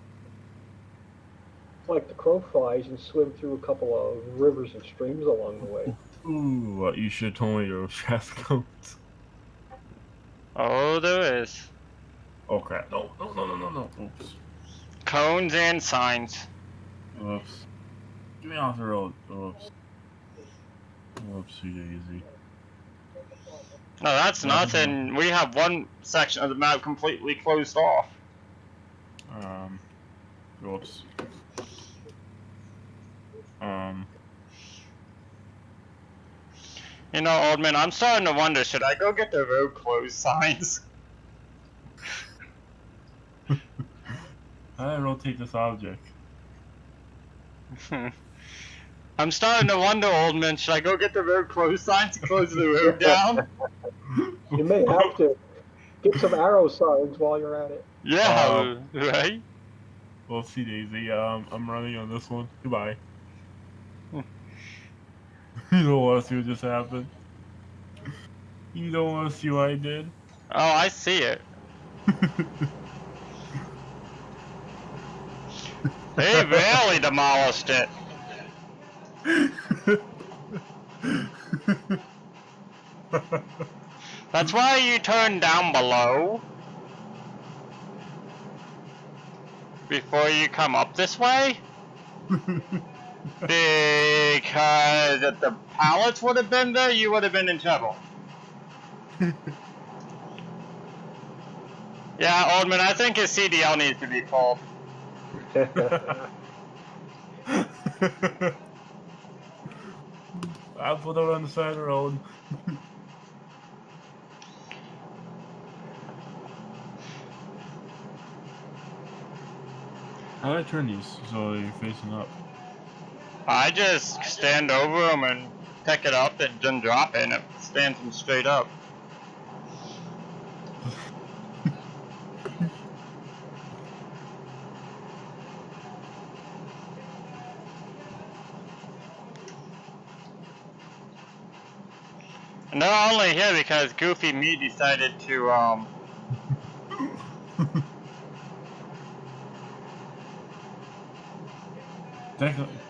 It's like the crow flies and swim through a couple of rivers and streams along the way. Ooh, you should have told me there was traffic cones. Oh, there is. Oh crap! No! Oops. Cones and signs. Oops. Get me off the road. Oops. Whoopsie daisy. No, that's nothing. We have one section of the map completely closed off. Whoops. You know, Oldman, I'm starting to wonder, should I go get the road closed signs? How do I rotate this object? I'm starting to wonder, Oldman, should I go get the road closed signs to close the road down? You may have to get some arrow signs while you're at it. Yeah, right? Whoopsie daisy. I'm running on this one. Goodbye. You don't want to see what just happened. You don't want to see what I did. Oh, I see it. They really demolished it. That's why you turn down below before you come up this way. Because if the pallets would have been there, you would have been in trouble. Yeah, Oldman, I think his CDL needs to be pulled. I'll put it on the side of the road. How do I turn these so you're facing up? I just stand over him and pick it up and then drop it, and it stands him straight up. And they're only here because Goofy Me decided to,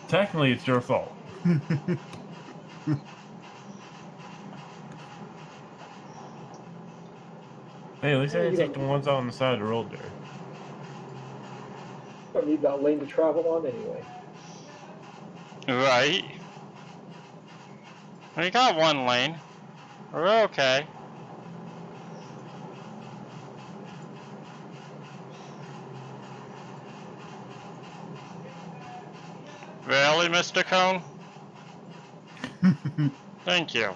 Technically, it's your fault. Hey, at least I didn't take the ones out on the side of the road there. Don't need that lane to travel on anyway. right. We got one lane. We're okay. Really, Mr. Cone? Thank you.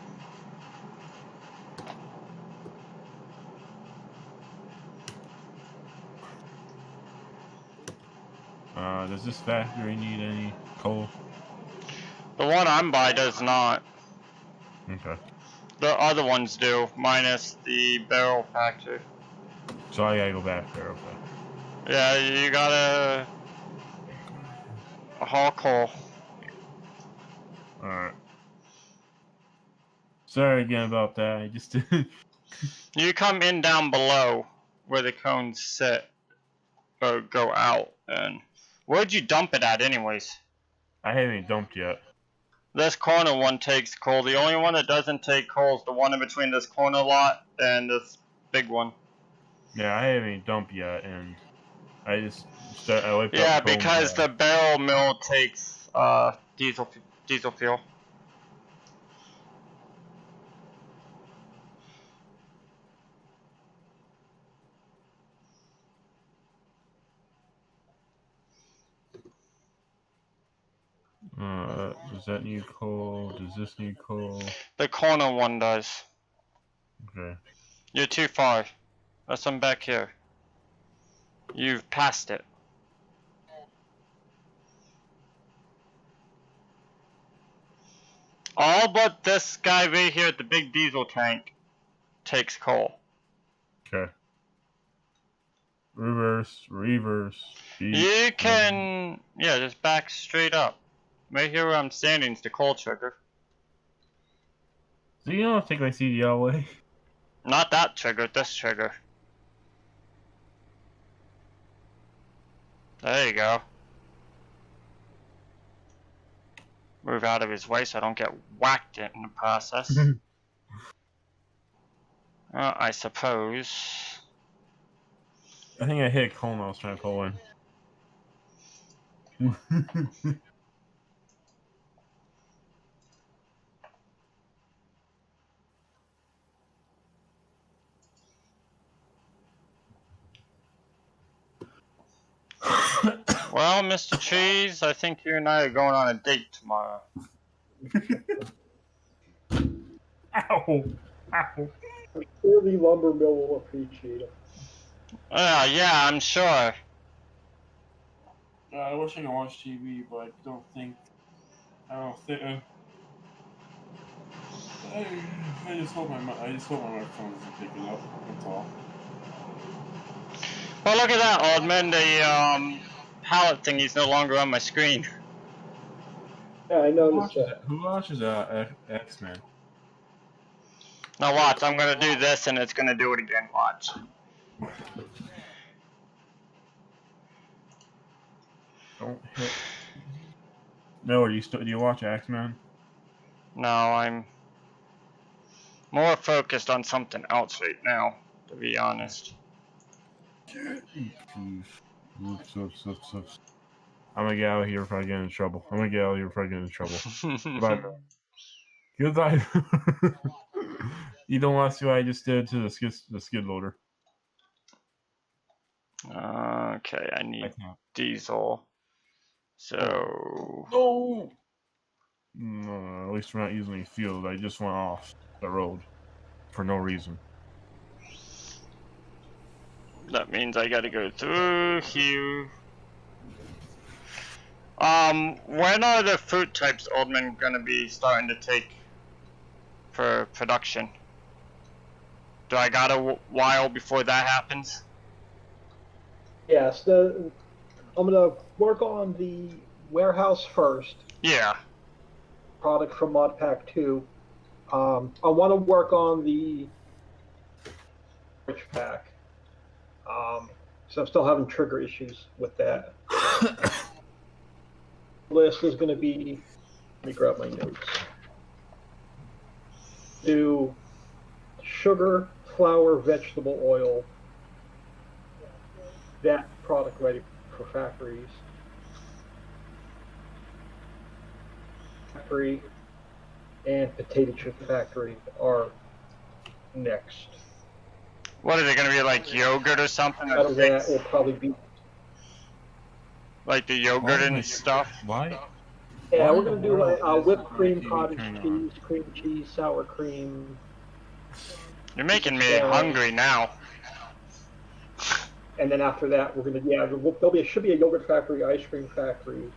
Does this factory need any coal? The one I'm by does not. Okay. The other ones do, minus the barrel factory. So I gotta go back there, okay. Yeah, you gotta haul coal. Alright. Sorry again about that, I just didn't... You come in down below where the cones sit, or go out, and where'd you dump it at anyways? I haven't even dumped yet. This corner one takes coal. The only one that doesn't take coal is the one in between this corner lot and this big one. Yeah, I haven't even dumped yet, and I just I wiped Yeah, out the because the barrel mill takes diesel fuel. Does that need coal? Does this need coal? The corner one does. Okay. You're too far. There's some back here. You've passed it. All but this guy right here at the big diesel tank takes coal. Okay. Reverse. You can, yeah, just back straight up. Right here where I'm standing is the coal trigger. So you don't take my CDL away? Not that trigger, this trigger. There you go. Move out of his way so I don't get whacked in the process. I suppose. I think I hit a cone when I was trying to pull in. Well, Mr. Cheese, I think you and I are going on a date tomorrow. Ow! Ow! Clearly, Lumber Mill will appreciate it. Yeah, I'm sure. I wish I could watch TV, but I don't think. I just hope my microphone doesn't pick it up. That's all. Well, look at that, Oldman. The palette thingy's no longer on my screen. Yeah, I noticed that. Who watches X-Men? Now watch, I'm gonna do this and it's gonna do it again. Watch. Don't hit. No, do you watch X-Men? No, I'm more focused on something else right now, to be honest. I'm gonna get out of here if I get in trouble. Bye. Goodbye. You don't want to see what I just did to the skid loader. Okay, I need diesel. So. No! No, at least we're not using any fuel. I just went off the road for no reason. That means I gotta go through here. When are the fruit types Oldman gonna be starting to take for production? Do I got a while before that happens? Yes, I'm gonna work on the warehouse first. Yeah. Product from Mod Pack 2. I want to work on the storage pack. So I'm still having trigger issues with that. List is going to be, let me grab my notes. Do sugar, flour, vegetable oil. That product ready for factories. Factory and potato chip factory are next. What is it gonna be, like yogurt or something? Out of that will probably be like the yogurt and stuff. Why? Yeah, we're gonna do like whipped cream, cottage cheese, cream cheese, sour cream. You're making me hungry now. And then after that, we're gonna should be a yogurt factory, ice cream factory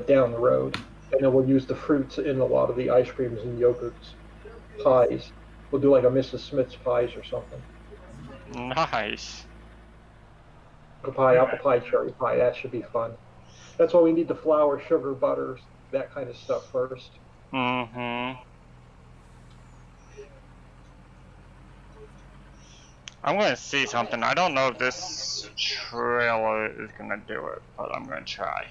down the road, and then we'll use the fruits in a lot of the ice creams and yogurts, pies. We'll do like a Mrs. Smith's pies or something. Nice. Apple pie, cherry pie. That should be fun. That's why we need the flour, sugar, butter, that kind of stuff first. Mm-hmm. I'm gonna see something. I don't know if this trailer is gonna do it, but I'm gonna try.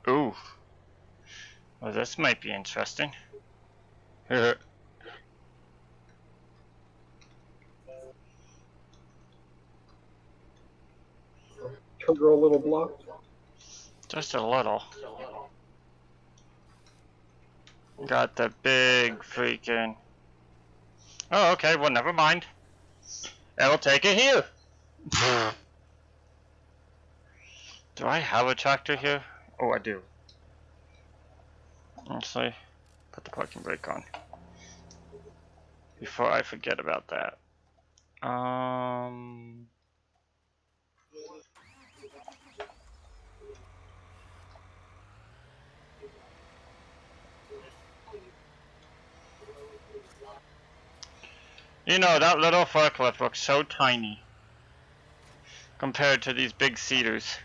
Ooh. Well, this might be interesting. Trigger a little block. Just a little. Got the big freaking... Oh, okay, well, never mind. I'll take it here. Do I have a tractor here? Oh, I do. Actually, put the parking brake on before I forget about that. You know, that little forklift looks so tiny compared to these big cedars.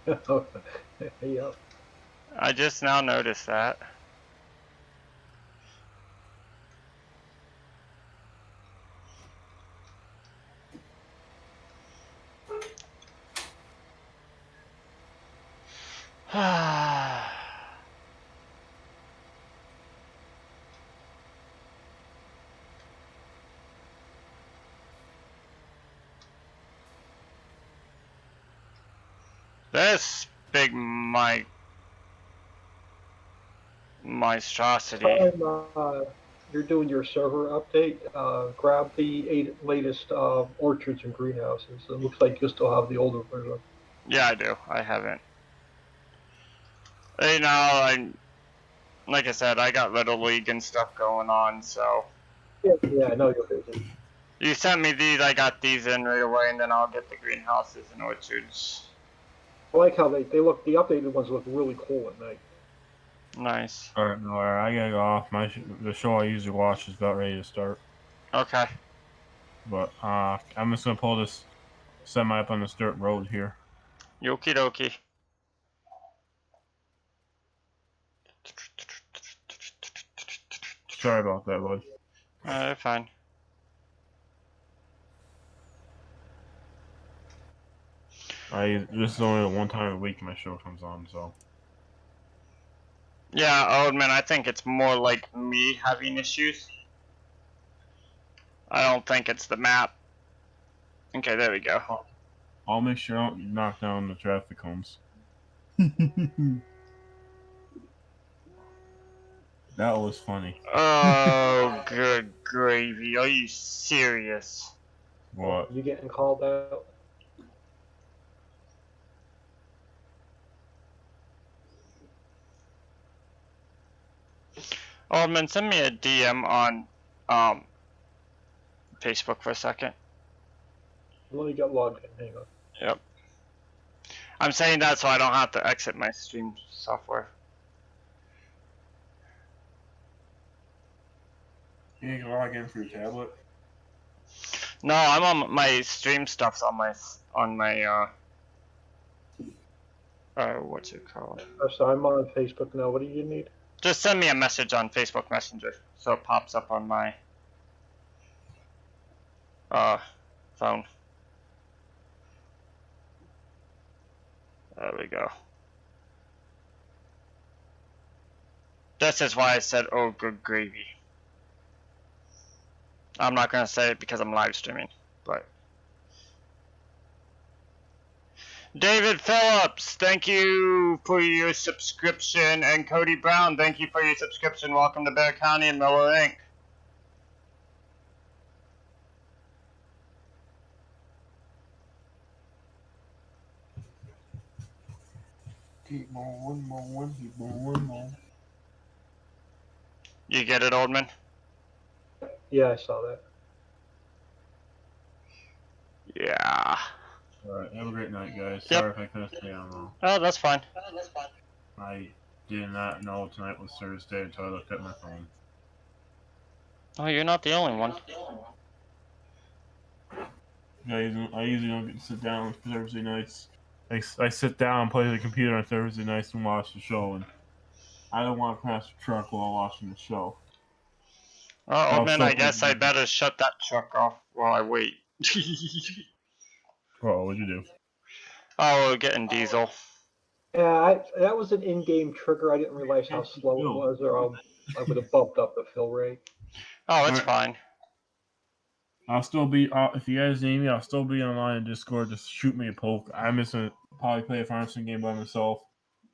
Yeah. I just now noticed that. This big monstrosity. You're doing your server update. Grab the latest orchards and greenhouses. It looks like you still have the older version. Yeah, I do. I haven't. You know, like I said, I got Little League and stuff going on, so. Yeah, I know you're busy. You sent me these, I got these in right away, and then I'll get the greenhouses and orchards. I like how they look. The updated ones look really cool at night. Nice. Alright, I gotta go off. The show I usually watch is about ready to start. Okay. But I'm just gonna pull this semi up on this dirt road here. Yoki dokie. Sorry about that, bud. Fine. This is only the one time a week my show comes on, so. Yeah, old man, I think it's more like me having issues. I don't think it's the map. Okay, there we go. I'll make sure I don't knock down the traffic cones. That was funny. Oh, good gravy. Are you serious? What? You getting called out? Old man, send me a DM on Facebook for a second. Let me get logged in. Hang on. Yep. I'm saying that so I don't have to exit my stream software. You can log in for your tablet? No, I'm on my stream stuff's on my what's it called? So I'm on Facebook now. What do you need? Just send me a message on Facebook Messenger so it pops up on my phone. There we go. This is why I said, oh, good gravy. I'm not going to say it because I'm live streaming, but. David Phillips, thank you for your subscription. And Cody Brown, thank you for your subscription. Welcome to Bear County and Miller Inc. Keep mowing, keep mowing. You get it, Oldman? Yeah, I saw that. Yeah. Alright, have a great night, guys. Yep. Sorry if I couldn't stay on long. Oh, that's fine. I did not know tonight was Thursday until I looked at my phone. Oh, you're not the only one. I usually don't get to sit down on Thursday nights. I sit down and play the computer on Thursday nights and watch the show, and I don't want to pass the truck while watching the show. Oh, old man, I guess I better shut that truck off while I wait. Oh, what'd you do? Oh, we're getting diesel. Yeah, that was an in-game trigger. I didn't realize how slow it was, or I would have bumped up the fill rate. Oh, it's fine. I'll still be, if you guys need me, I'll still be online in Discord. Just shoot me a poke. I'm just going to probably play a Farmington game by myself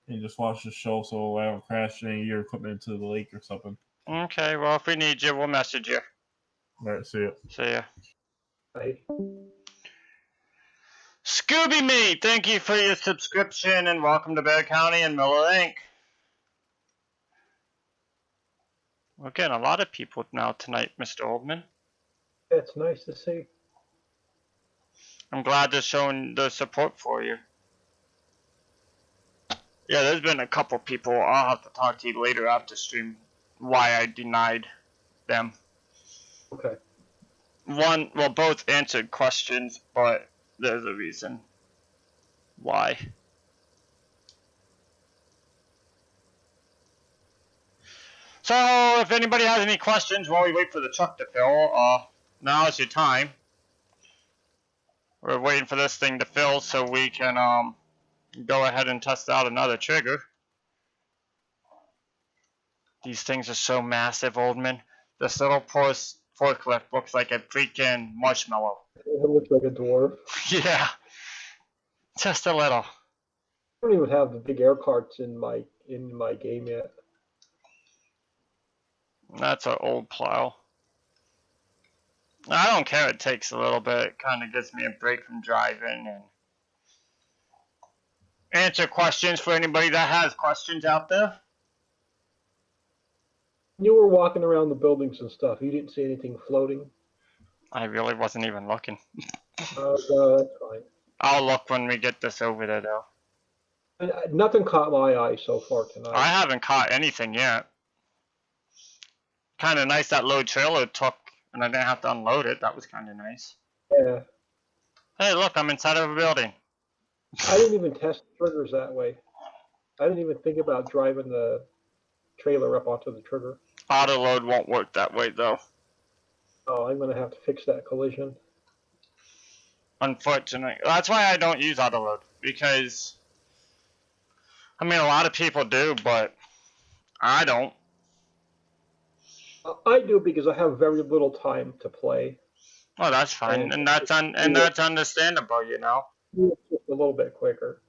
and just watch the show so I don't crash any of your equipment into the lake or something. Okay, well, if we need you, we'll message you. Alright, see ya. See ya. Right? Scooby Me, thank you for your subscription and welcome to Bear County and Miller Inc. We're getting a lot of people now tonight, Mr. Oldman. It's nice to see. I'm glad they're showing the support for you. Yeah, there's been a couple people. I'll have to talk to you later after stream why I denied them. Okay. Both answered questions, but there's a reason why. So, if anybody has any questions while we wait for the truck to fill, now's your time. We're waiting for this thing to fill so we can go ahead and test out another trigger. These things are so massive, Oldman. This little forklift looks like a freaking marshmallow. It looks like a dwarf. Yeah, just a little. I don't even have the big air carts in my game yet. That's an old plow. I don't care. It takes a little bit. It kind of gives me a break from driving and answer questions for anybody that has questions out there. You were walking around the buildings and stuff. You didn't see anything floating? I really wasn't even looking. No, that's fine. I'll look when we get this over there, though. Nothing caught my eye so far tonight. I haven't caught anything yet. Kind of nice that load trailer took, and I didn't have to unload it. That was kind of nice. Yeah. Hey, look, I'm inside of a building. I didn't even test triggers that way. I didn't even think about driving the trailer up onto the trigger. Auto load won't work that way, though. Oh, I'm going to have to fix that collision. Unfortunately. That's why I don't use auto load. Because, I mean, a lot of people do, but I don't. I do because I have very little time to play. Well, that's fine, and that's understandable, you know. It's just a little bit quicker.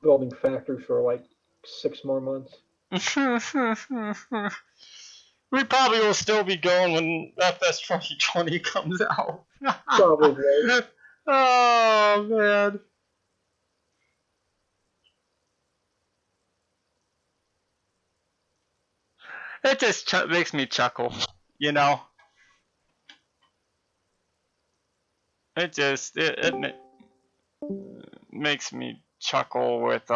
Building factories for like 6 more months. We probably will still be going when FS 2020 comes out. Probably. Oh, man. It just makes me chuckle, you know. It just makes me chuckle with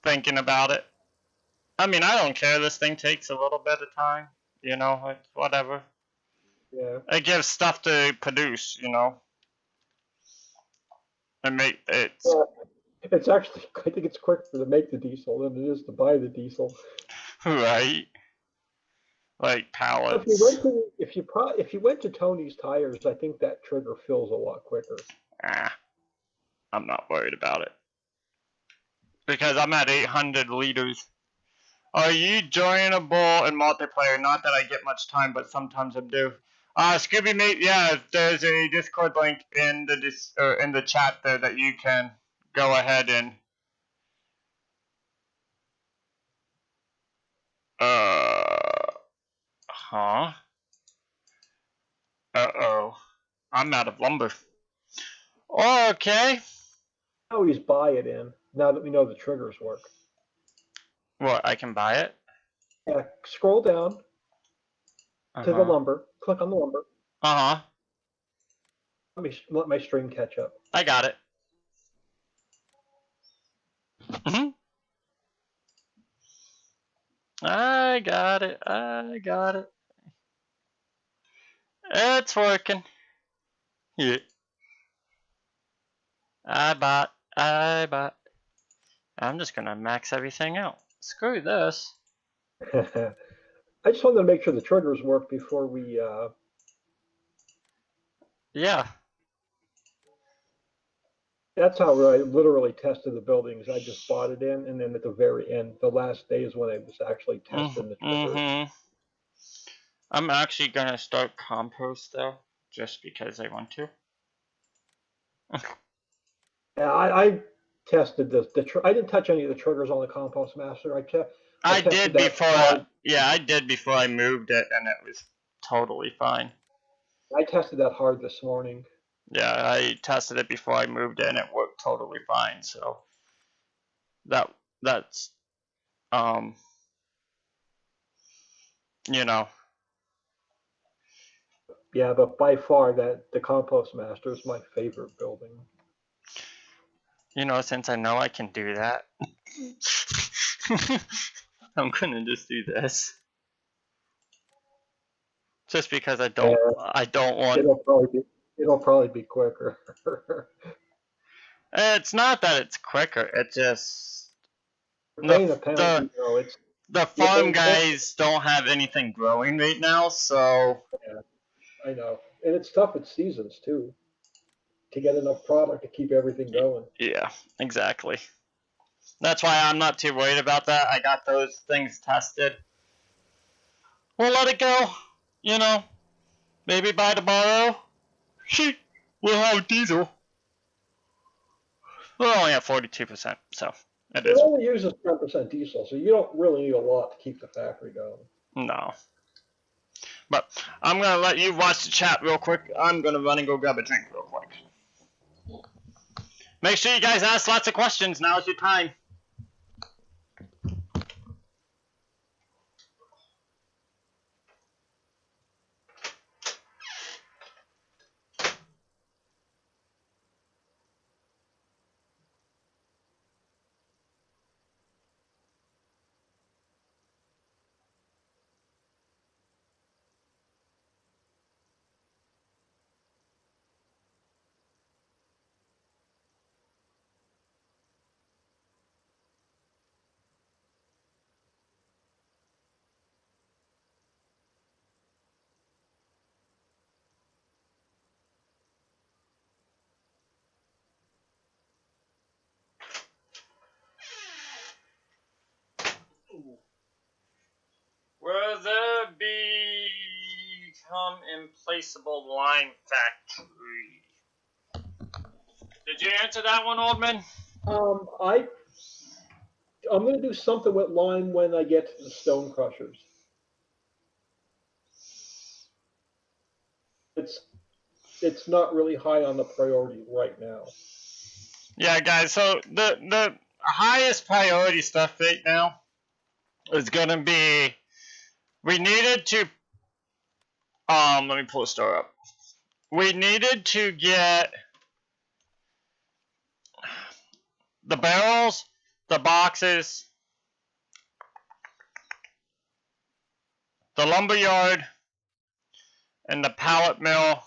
thinking about it. I mean, I don't care. This thing takes a little bit of time, you know. Like, whatever. Yeah. It gives stuff to produce, you know. It's actually, I think it's quicker to make the diesel than it is to buy the diesel. Right. Like pallets. If you went to Tony's Tires, I think that trigger fills a lot quicker. I'm not worried about it. Because I'm at 800 liters. Are you joinable in multiplayer? Not that I get much time, but sometimes I do. Scooby Mate, yeah, there's a Discord link in the chat there that you can go ahead and Uh-oh. I'm out of lumber. Okay. Always buy it in, now that we know the triggers work. What, I can buy it? Yeah, scroll down to the lumber, click on the lumber. Uh-huh. Let my stream catch up. I got it. Mm-hmm. I got it. It's working. Yeah. I bought. I'm just gonna max everything out. Screw this. I just wanted to make sure the triggers work before we. Yeah. That's how I literally tested the buildings. I just bought it in, and then at the very end, the last day is when I was actually testing the triggers. Mm-hmm. I'm actually gonna start compost though, just because I want to. Yeah, I tested I didn't touch any of the triggers on the Compost Master. I did before. Yeah, I did before I moved it, and it was totally fine. I tested that hard this morning. Yeah, I tested it before I moved in. It worked totally fine. So that's you know, Yeah, but by far that the Compost Master is my favorite building. since I know I can do that, I'm gonna just do this. Just because I don't want. It'll probably be quicker. It's not that it's quicker. It's just Paying a penalty, it's the you're farm paying guys don't have anything growing right now, so Yeah, I know, and it's tough at seasons too to get enough product to keep everything going. yeah, exactly. That's why I'm not too worried about that. I got those things tested. We'll let it go. Maybe by tomorrow, we'll have diesel. We're only at 42%, so it It is. only uses 10% diesel, so you don't really need a lot to keep the factory going. No. But I'm going to let you watch the chat real quick. I'm going to run and go grab a drink real quick. Make sure you guys ask lots of questions. Now's your time. Will there become implaceable line factory? Did you answer that one, Oldman? I'm going to do something with lime when I get to the stone crushers. It's not really high on the priority right now. Yeah, guys. So the highest priority stuff right now is gonna be we needed to let me pull the store up. We needed to get the barrels, the boxes, the lumber yard, and the pallet mill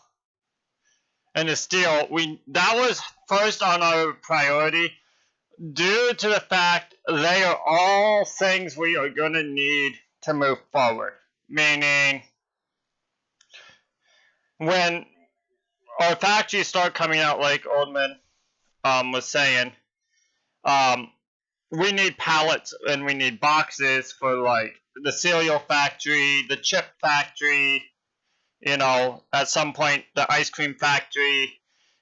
and the steel. That was first on our priority due to the fact they are all things we are gonna need to move forward. Meaning when our factories start coming out, like Oldman was saying, we need pallets and we need boxes for like the cereal factory, the chip factory, at some point the ice cream factory,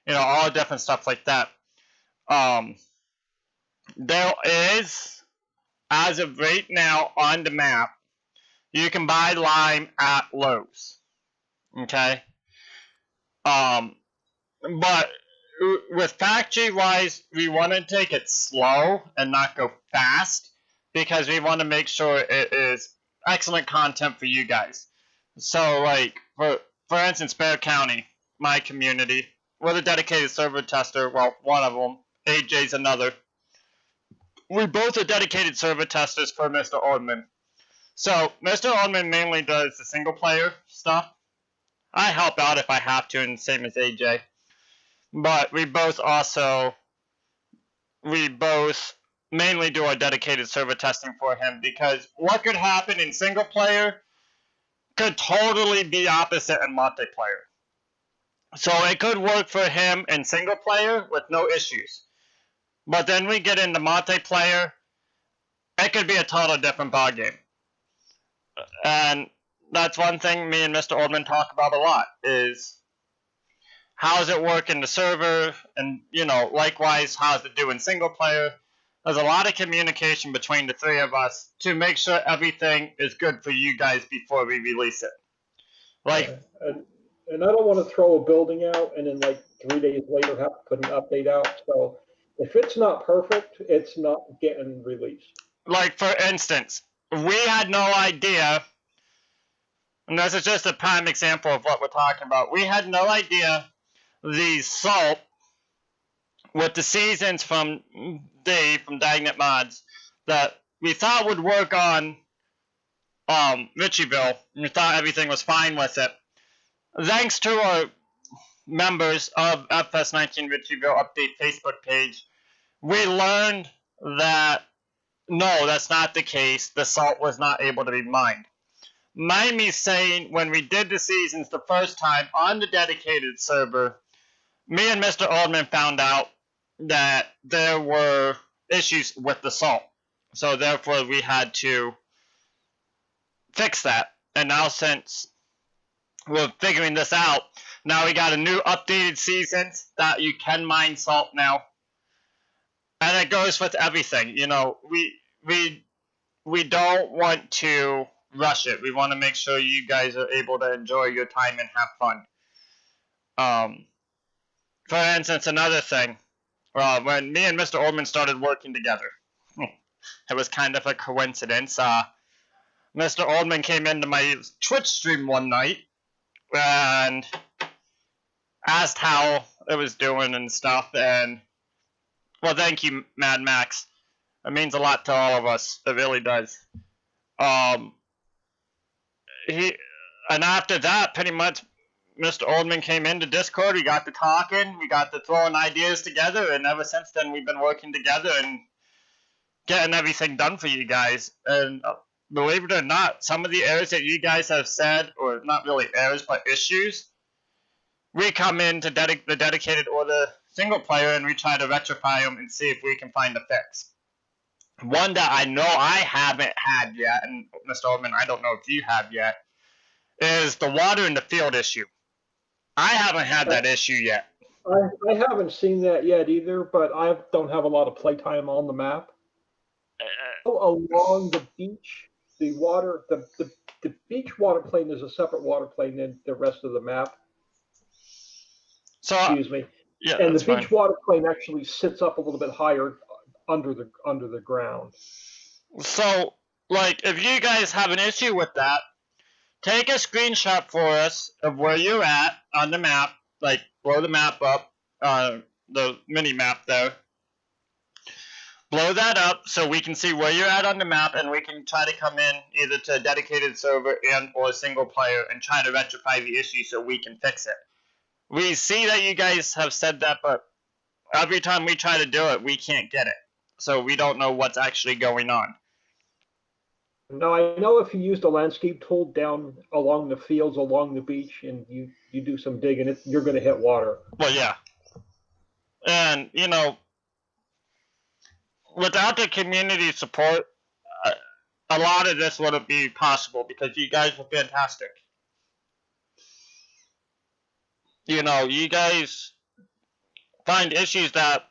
all different stuff like that. There is, as of right now on the map, you can buy lime at Lowe's. Okay? But with factory wise, we want to take it slow and not go fast because we want to make sure it is excellent content for you guys. So, like for instance, Bear County, my community, we're the dedicated server tester. Well, one of them. AJ's another. We both are dedicated server testers for Mr. Oldman. So Mr. Oldman mainly does the single player stuff. I help out if I have to, and same as AJ. But we both mainly do our dedicated server testing for him because what could happen in single player could totally be opposite in multiplayer. So it could work for him in single player with no issues. But then we get into multiplayer, it could be a total different ballgame. And that's one thing me and Mr. Oldman talk about a lot is how does it work in the server, and likewise how does it do in single player. There's a lot of communication between the three of us to make sure everything is good for you guys before we release it. And I don't want to throw a building out and in like 3 days later have to put an update out. So if it's not perfect, it's not getting released. Like, for instance, we had no idea, and this is just a prime example of what we're talking about. We had no idea the salt with the seasons from Dave from Dagnett Mods that we thought would work on Ricciville, and we thought everything was fine with it. Thanks to our members of FS19 Ricciville Update Facebook page, we learned that no, that's not the case. The salt was not able to be mined. Mind me saying, when we did the seasons the first time on the dedicated server, me and Mr. Oldman found out that there were issues with the salt. So therefore we had to fix that. And now since we're figuring this out, now we got a new updated seasons that you can mine salt now. And it goes with everything. You know, we don't want to rush it. We want to make sure you guys are able to enjoy your time and have fun. For instance, another thing, when me and Mr. Oldman started working together, it was kind of a coincidence. Mr. Oldman came into my Twitch stream one night and asked how it was doing and stuff, and, well, thank you, Mad Max. It means a lot to all of us. It really does. And after that, pretty much, Mr. Oldman came into Discord, we got to talking, we got to throwing ideas together, and ever since then we've been working together and getting everything done for you guys. And believe it or not, some of the errors that you guys have said, or not really errors, but issues, we come into the dedicated or the single player and we try to rectify them and see if we can find a fix. One that I know I haven't had yet, and Mr. Oldman, I don't know if you have yet, is the water in the field issue. I haven't had that issue yet. I haven't seen that yet either, but I don't have a lot of playtime on the map. Along the beach, the beach water plane is a separate water plane than the rest of the map. So, excuse me. Yeah, and that's the beach fine. water plane actually sits up a little bit higher under the ground. So, like, if you guys have an issue with that, take a screenshot for us of where you're at on the map, like, blow the map up, the mini map there. Blow that up so we can see where you're at on the map, and we can try to come in either to a dedicated server and or a single player and try to rectify the issue so we can fix it. We see that you guys have said that, but every time we try to do it, we can't get it. So we don't know what's actually going on. Now, I know if you use the landscape tool down along the fields, along the beach, and you do some digging, you're going to hit water. Well, yeah. And, you know, without the community support, a lot of this wouldn't be possible because you guys are fantastic. You know, you guys find issues that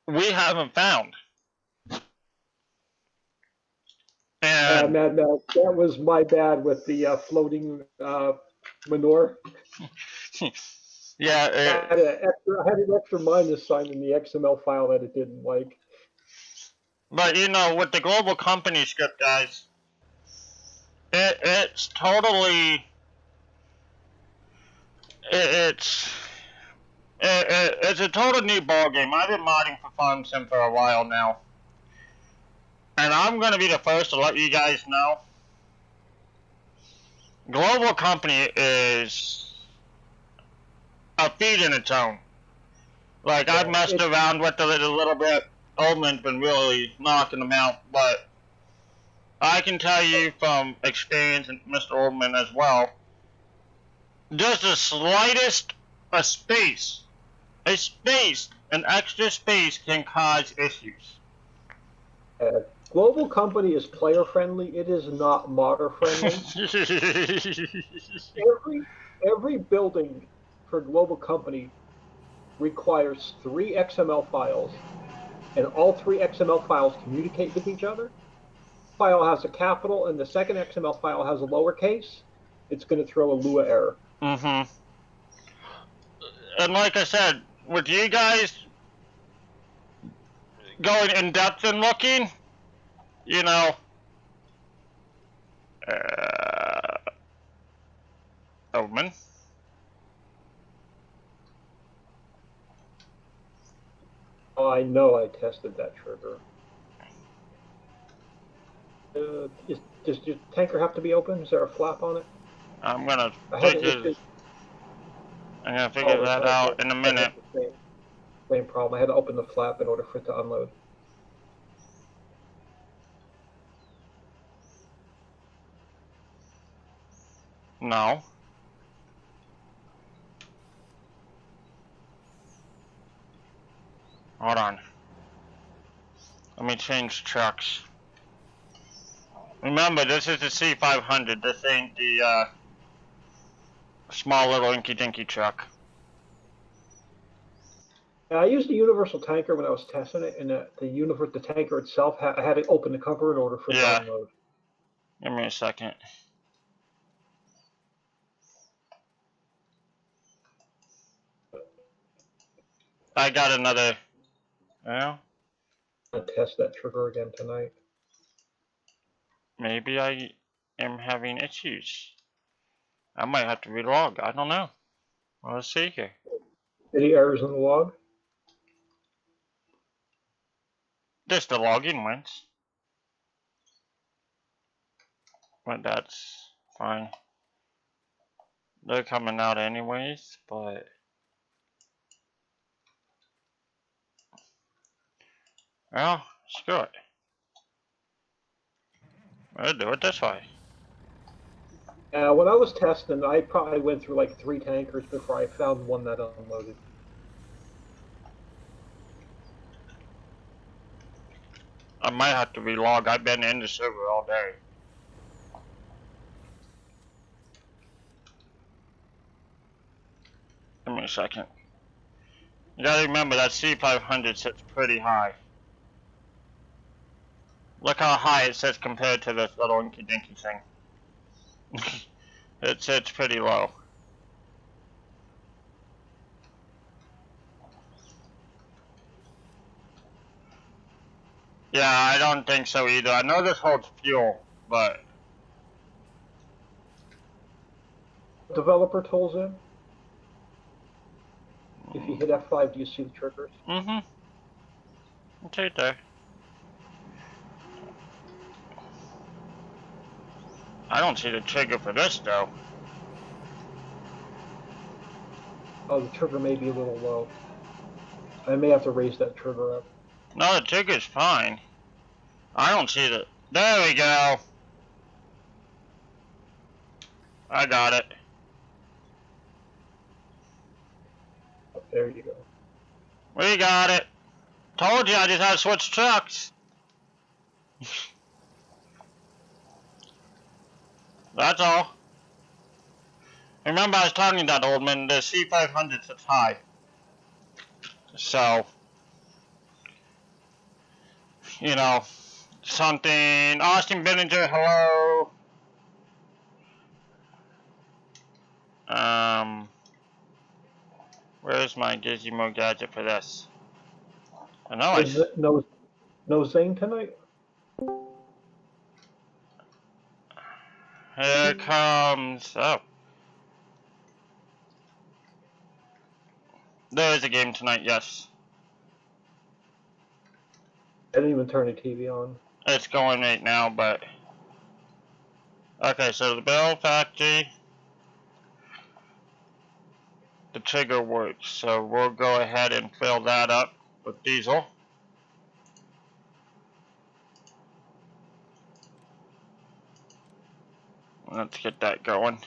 we haven't found. And Mad Max, that was my bad with the floating manure. yeah, I had an extra minus sign in the XML file that it didn't like. But you know, with the global company script, guys, it's totally it's a total new ball game. I've been modding for FiveM for a while now, and I'm gonna be the first to let you guys know. Global company is a feat in its own. Like, I've messed around with it a little bit. Oldman's been really knocking them out, but I can tell you from experience, and Mr. Oldman as well, just the slightest an extra space can cause issues. Global company is player friendly. It is not modder friendly. every building for global company requires 3 XML files, and all 3 XML files communicate with each other. File has a capital and the second XML file has a lowercase, it's going to throw a Lua error. Mm-hmm. And like I said, with you guys going in depth and looking, you know, Omen. Oh, I know I tested that trigger. Does your tanker have to be open? Is there a flap on it? I'm gonna I had figure Oh, that okay. out in a I had minute. the same problem. I had to open the flap in order for it to unload. No. Hold on. Let me change trucks. Remember, this is the C500. This ain't the small little inky-dinky truck. I used the universal tanker when I was testing it, and the tanker itself, I had to open the cover in order for it to unload. Give me a second. I got another. Well, I'm gonna test that trigger again tonight. maybe I am having issues. I might have to relog. I don't know. Let's see here. Any errors in the log? Just the login went. But that's fine. They're coming out anyways, but well, screw it. We'll do it this way. When I was testing, I probably went through like 3 tankers before I found one that unloaded. I might have to relog. I've been in the server all day. Give me a second. You gotta remember that C500 sits pretty high. Look how high it sits compared to this little inky dinky thing. It sits pretty low. Yeah, I don't think so either. I know this holds fuel, but Developer tools in. If you hit F5, do you see the triggers? mm-hmm. It's right there. I don't see the trigger for this though. Oh, the trigger may be a little low. I may have to raise that trigger up. No, the trigger's fine. I don't see the. There we go. I got it. Oh, there you go. We got it. Told you I just had to switch trucks. That's all. Remember I was telling you that, old man, the C500 sits high. So, you know, something. Austin Benninger, hello. Where's my Gizmo gadget for this? I know I. No Zane tonight? Here comes. Oh. There is a game tonight, yes. I didn't even turn the TV on. It's going right now, but. Okay, so the barrel factory. The trigger works, so we'll go ahead and fill that up with diesel. Let's get that going.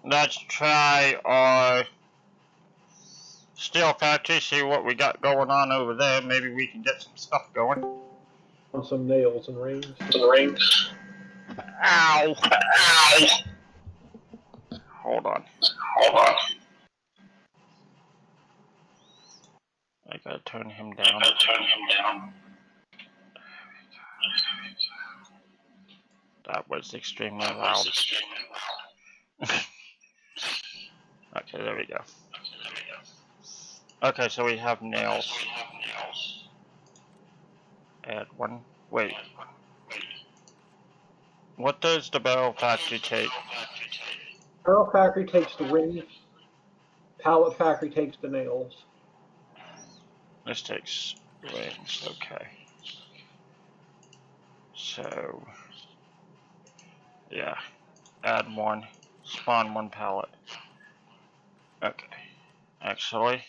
Let's try our steel factory, see what we got going on over there. Maybe we can get some stuff going. On some nails and rings. Ow! Ow! Hold on. I gotta turn him down. That was extremely loud. Okay, there we go. Okay, so we have nails. Add one. Wait. What does the barrel factory take? Barrel factory takes the rings. Pallet factory takes the nails. This takes rings. Okay. So, yeah. Add one. Spawn one pallet. Okay. Actually,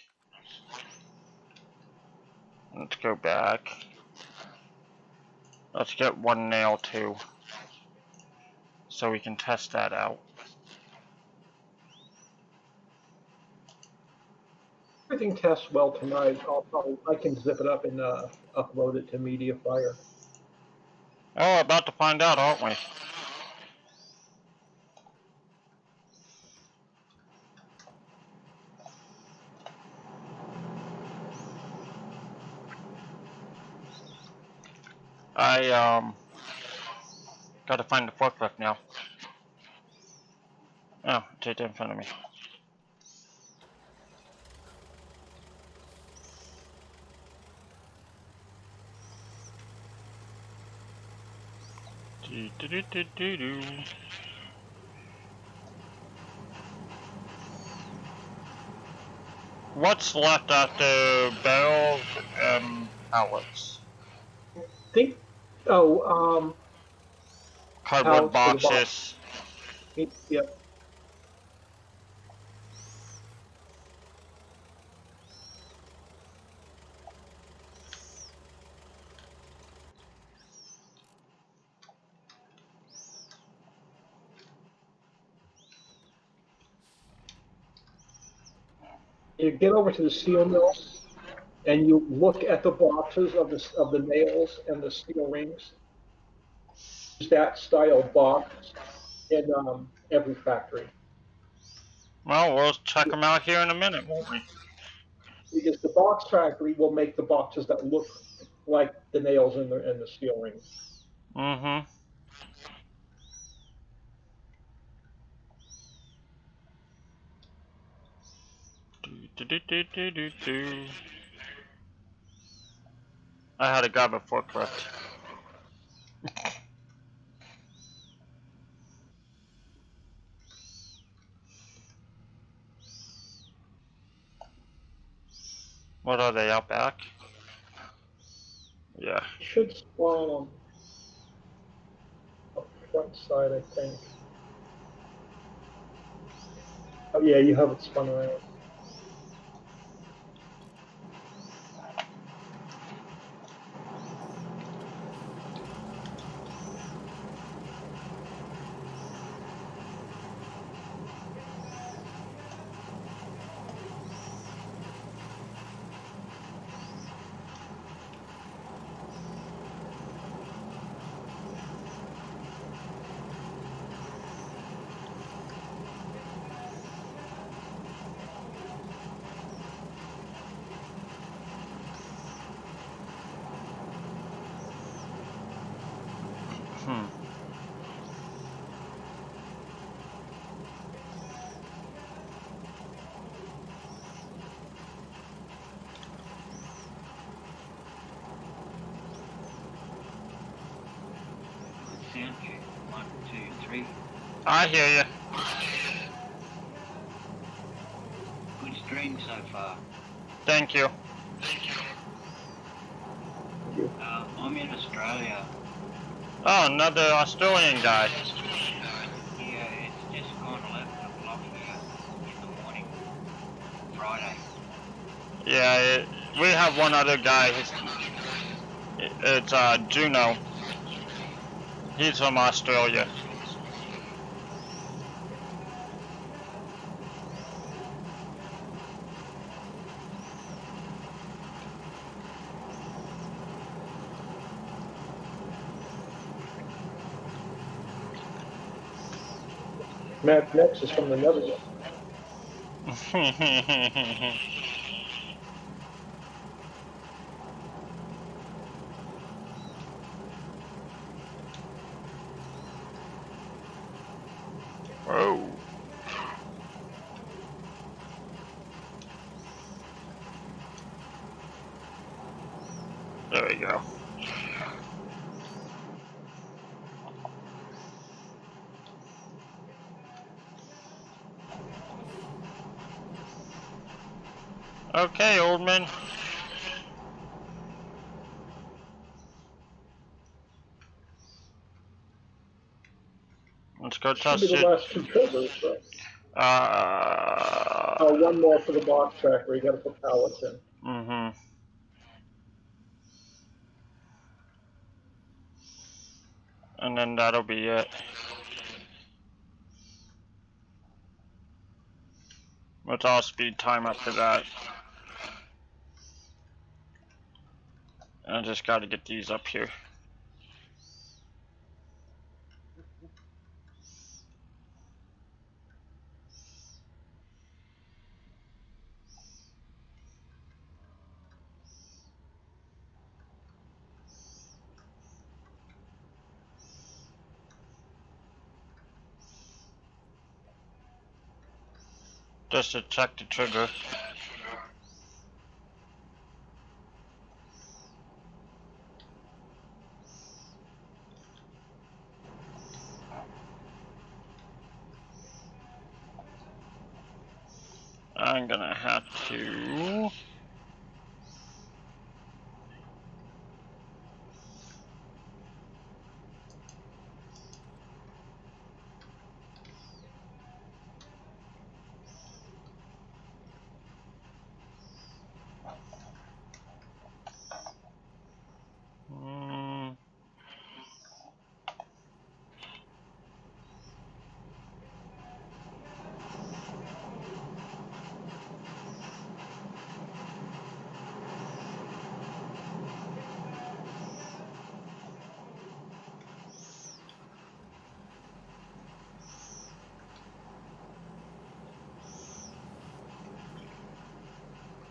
let's go back. Let's get one nail too, so we can test that out. Everything tests well tonight. I can zip it up and upload it to MediaFire. Oh, about to find out, aren't we? I gotta find the forklift now. Oh, it's right in front of me. Do. What's left after barrels and pallets? Think. Oh, Cardboard pallets for the box. boxes. Yep. You get over to the steel mill and you look at the boxes of the nails and the steel rings. That style box in every factory. Well, we'll check them out here in a minute, won't we? Because the box factory will make the boxes that look like the nails and the steel rings. Mm-hmm. Do. I had to grab a forklift. What are they, out back? Yeah. It should spawn on the front side, I think. Oh yeah, you have it spun around. Sound check. 1, 2, 3. I hear you. Good stream so far. Thank you. I'm in Australia. Oh, another Australian guy. Yeah, it's just gone 11 o'clock here in the morning. Friday. Yeah, we have one other guy. It's Juno. He's from Australia. Matt Next is from the Netherlands. Whoa. There we go. Okay, old man. Let's go This should be test the it. last two triggers, right? Oh, one more for the box factory. You got to put pallets in. Mm-hmm. And then that'll be it. Let's all speed time up to that. I just got to get these up here. Just to check the trigger. I'm gonna have to...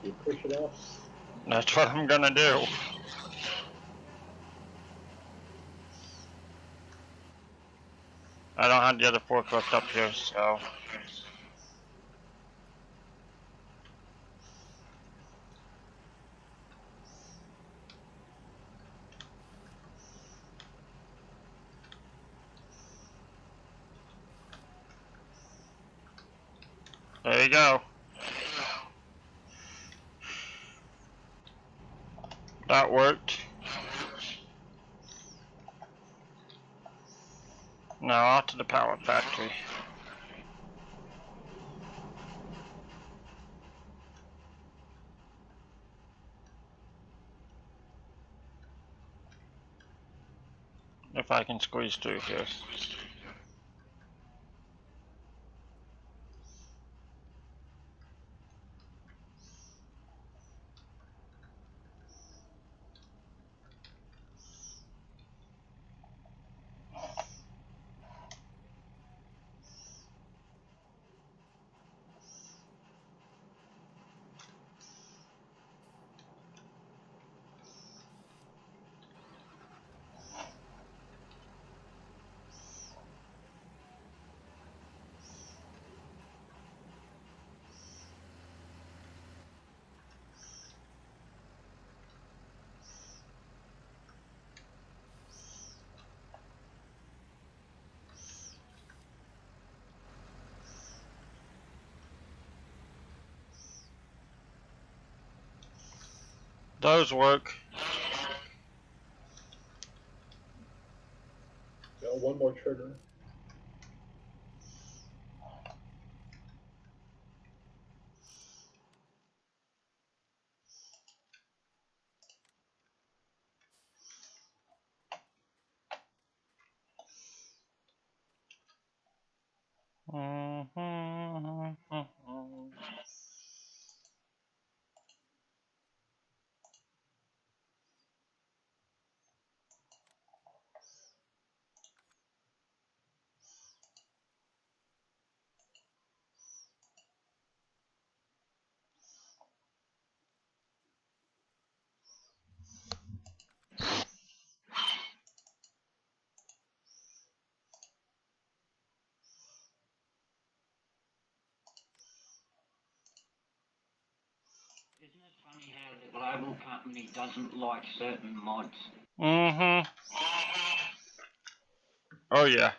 You push it off. That's what I'm gonna do. I don't have the other forklift up here, so... There you go. That worked. Now off to the power factory. If I can squeeze through here. Those work. One more trigger. it funny how the global company doesn't like certain mods? Mm-hmm. Oh yeah.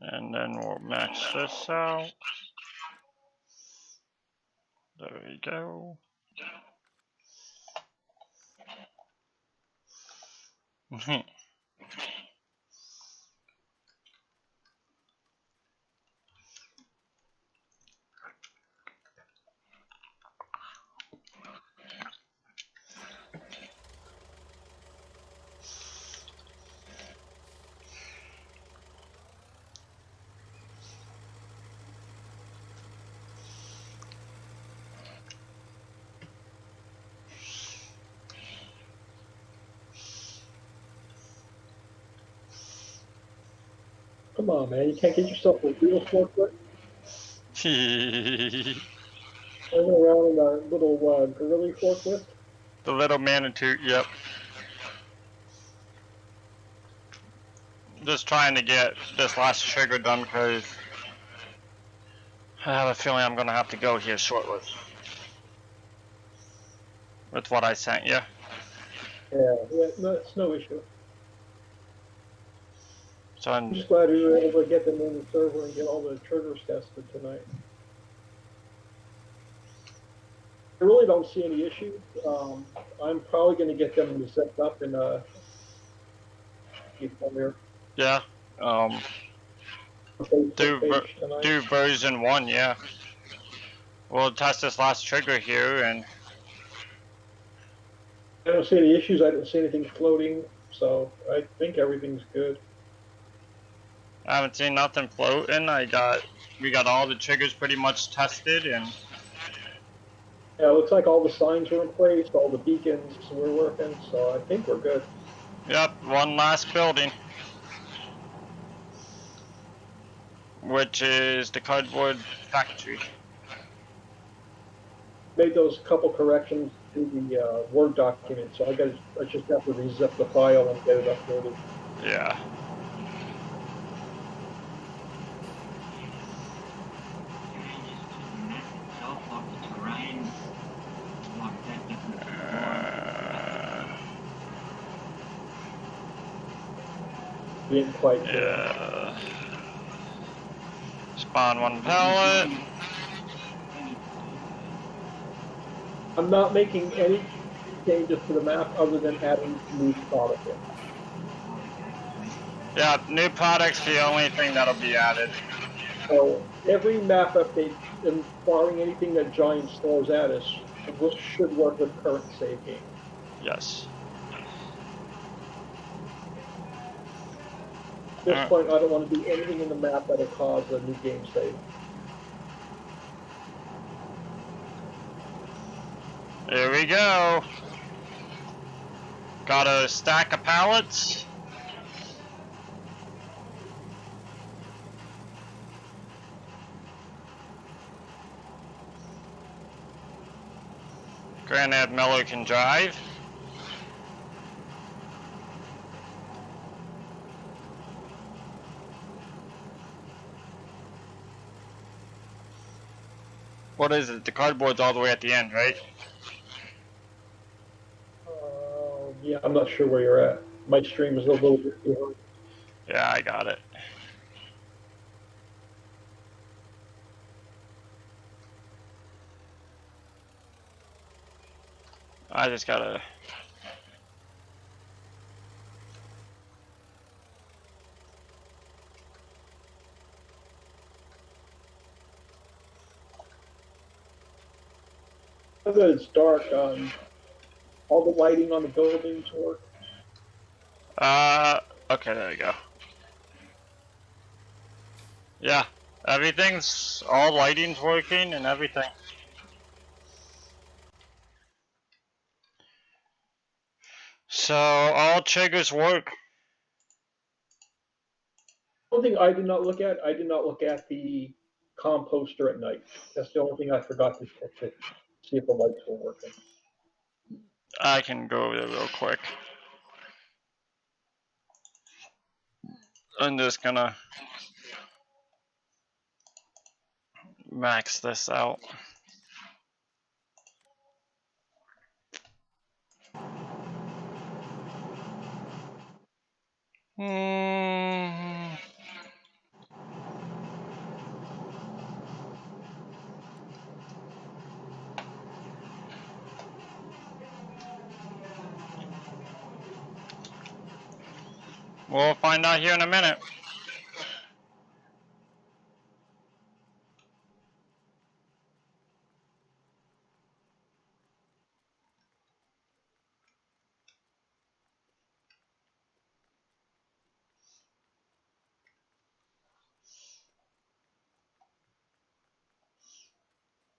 And then we'll max this out. There we go. Come on, man. You can't get yourself a real forklift? Running around in a little girly forklift? The little Manitou, yep. Just trying to get this last trigger done because I have a feeling I'm gonna have to go here shortly. With what I sent you. Yeah, no, it's no issue. So I'm just glad we were able to get them in the server and get all the triggers tested tonight. I really don't see any issues. I'm probably going to get them set up in a here. yeah. Do version 1, yeah. We'll test this last trigger here and I don't see any issues. I didn't see anything floating, so I think everything's good. I haven't seen nothing floating. We got all the triggers pretty much tested and yeah, it looks like all the signs are in place, all the beacons were working, so I think we're good. yep, one last building. Which is the cardboard factory. Made those couple corrections to the Word document, so I just have to rezip the file and get it uploaded. Yeah. Changes to the map itself, like the terrain, like that doesn't survive. Didn't quite. Yeah. Spawn one pallet. I'm not making any changes to the map other than adding new product in. Yeah, new product's the only thing that'll be added. So every map update, barring anything that Giant throws at us, should work with current save game. Yes. At this point, I don't want to do anything in the map that'll cause a new game save. Here we go. Got a stack of pallets. Granddad Miller can drive. What is it? The cardboard's all the way at the end, right? Yeah, I'm not sure where you're at. My stream is a little bit behind. Yeah, I got it. I just gotta... Now that it's dark, all the lighting on the buildings work. Okay, there we go. Yeah, everything's, all lighting's working and everything. So, all triggers work. One thing I did not look at, the composter at night. That's the only thing I forgot to check to see if the lights were working. I can go over there real quick. I'm just gonna max this out. We'll find out here in a minute.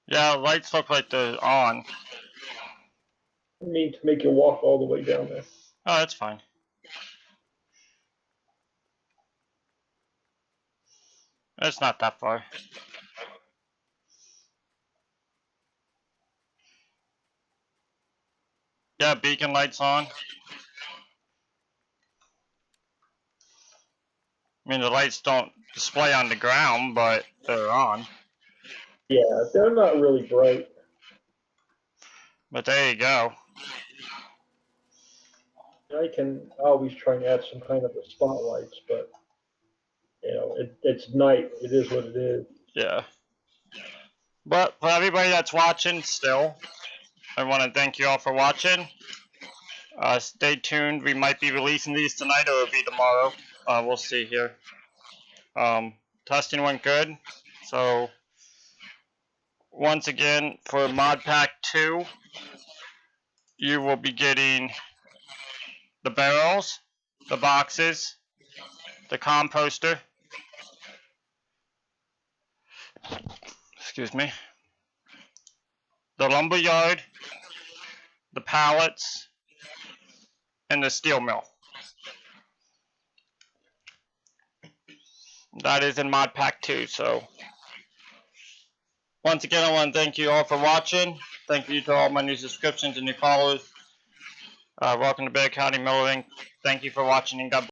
Yeah, lights look like they're on. I need to make you walk all the way down there. Oh, that's fine. It's not that far. Yeah, beacon lights on. I mean, the lights don't display on the ground, but they're on. Yeah, they're not really bright. But there you go. I can always try and add some kind of a spotlights, but you know, it's night. It is what it is. Yeah. But for everybody that's watching still, I want to thank you all for watching. Stay tuned. We might be releasing these tonight or it'll be tomorrow. We'll see here. Testing went good. So, once again, for Mod Pack 2, you will be getting the barrels, the boxes, the composter, excuse me, the lumberyard, the pallets, and the steel mill. That is in Mod Pack 2, so once again, I want to thank you all for watching. Thank you to all my new subscriptions and new followers. Welcome to Bear County Miller Inc. Thank you for watching and God bless.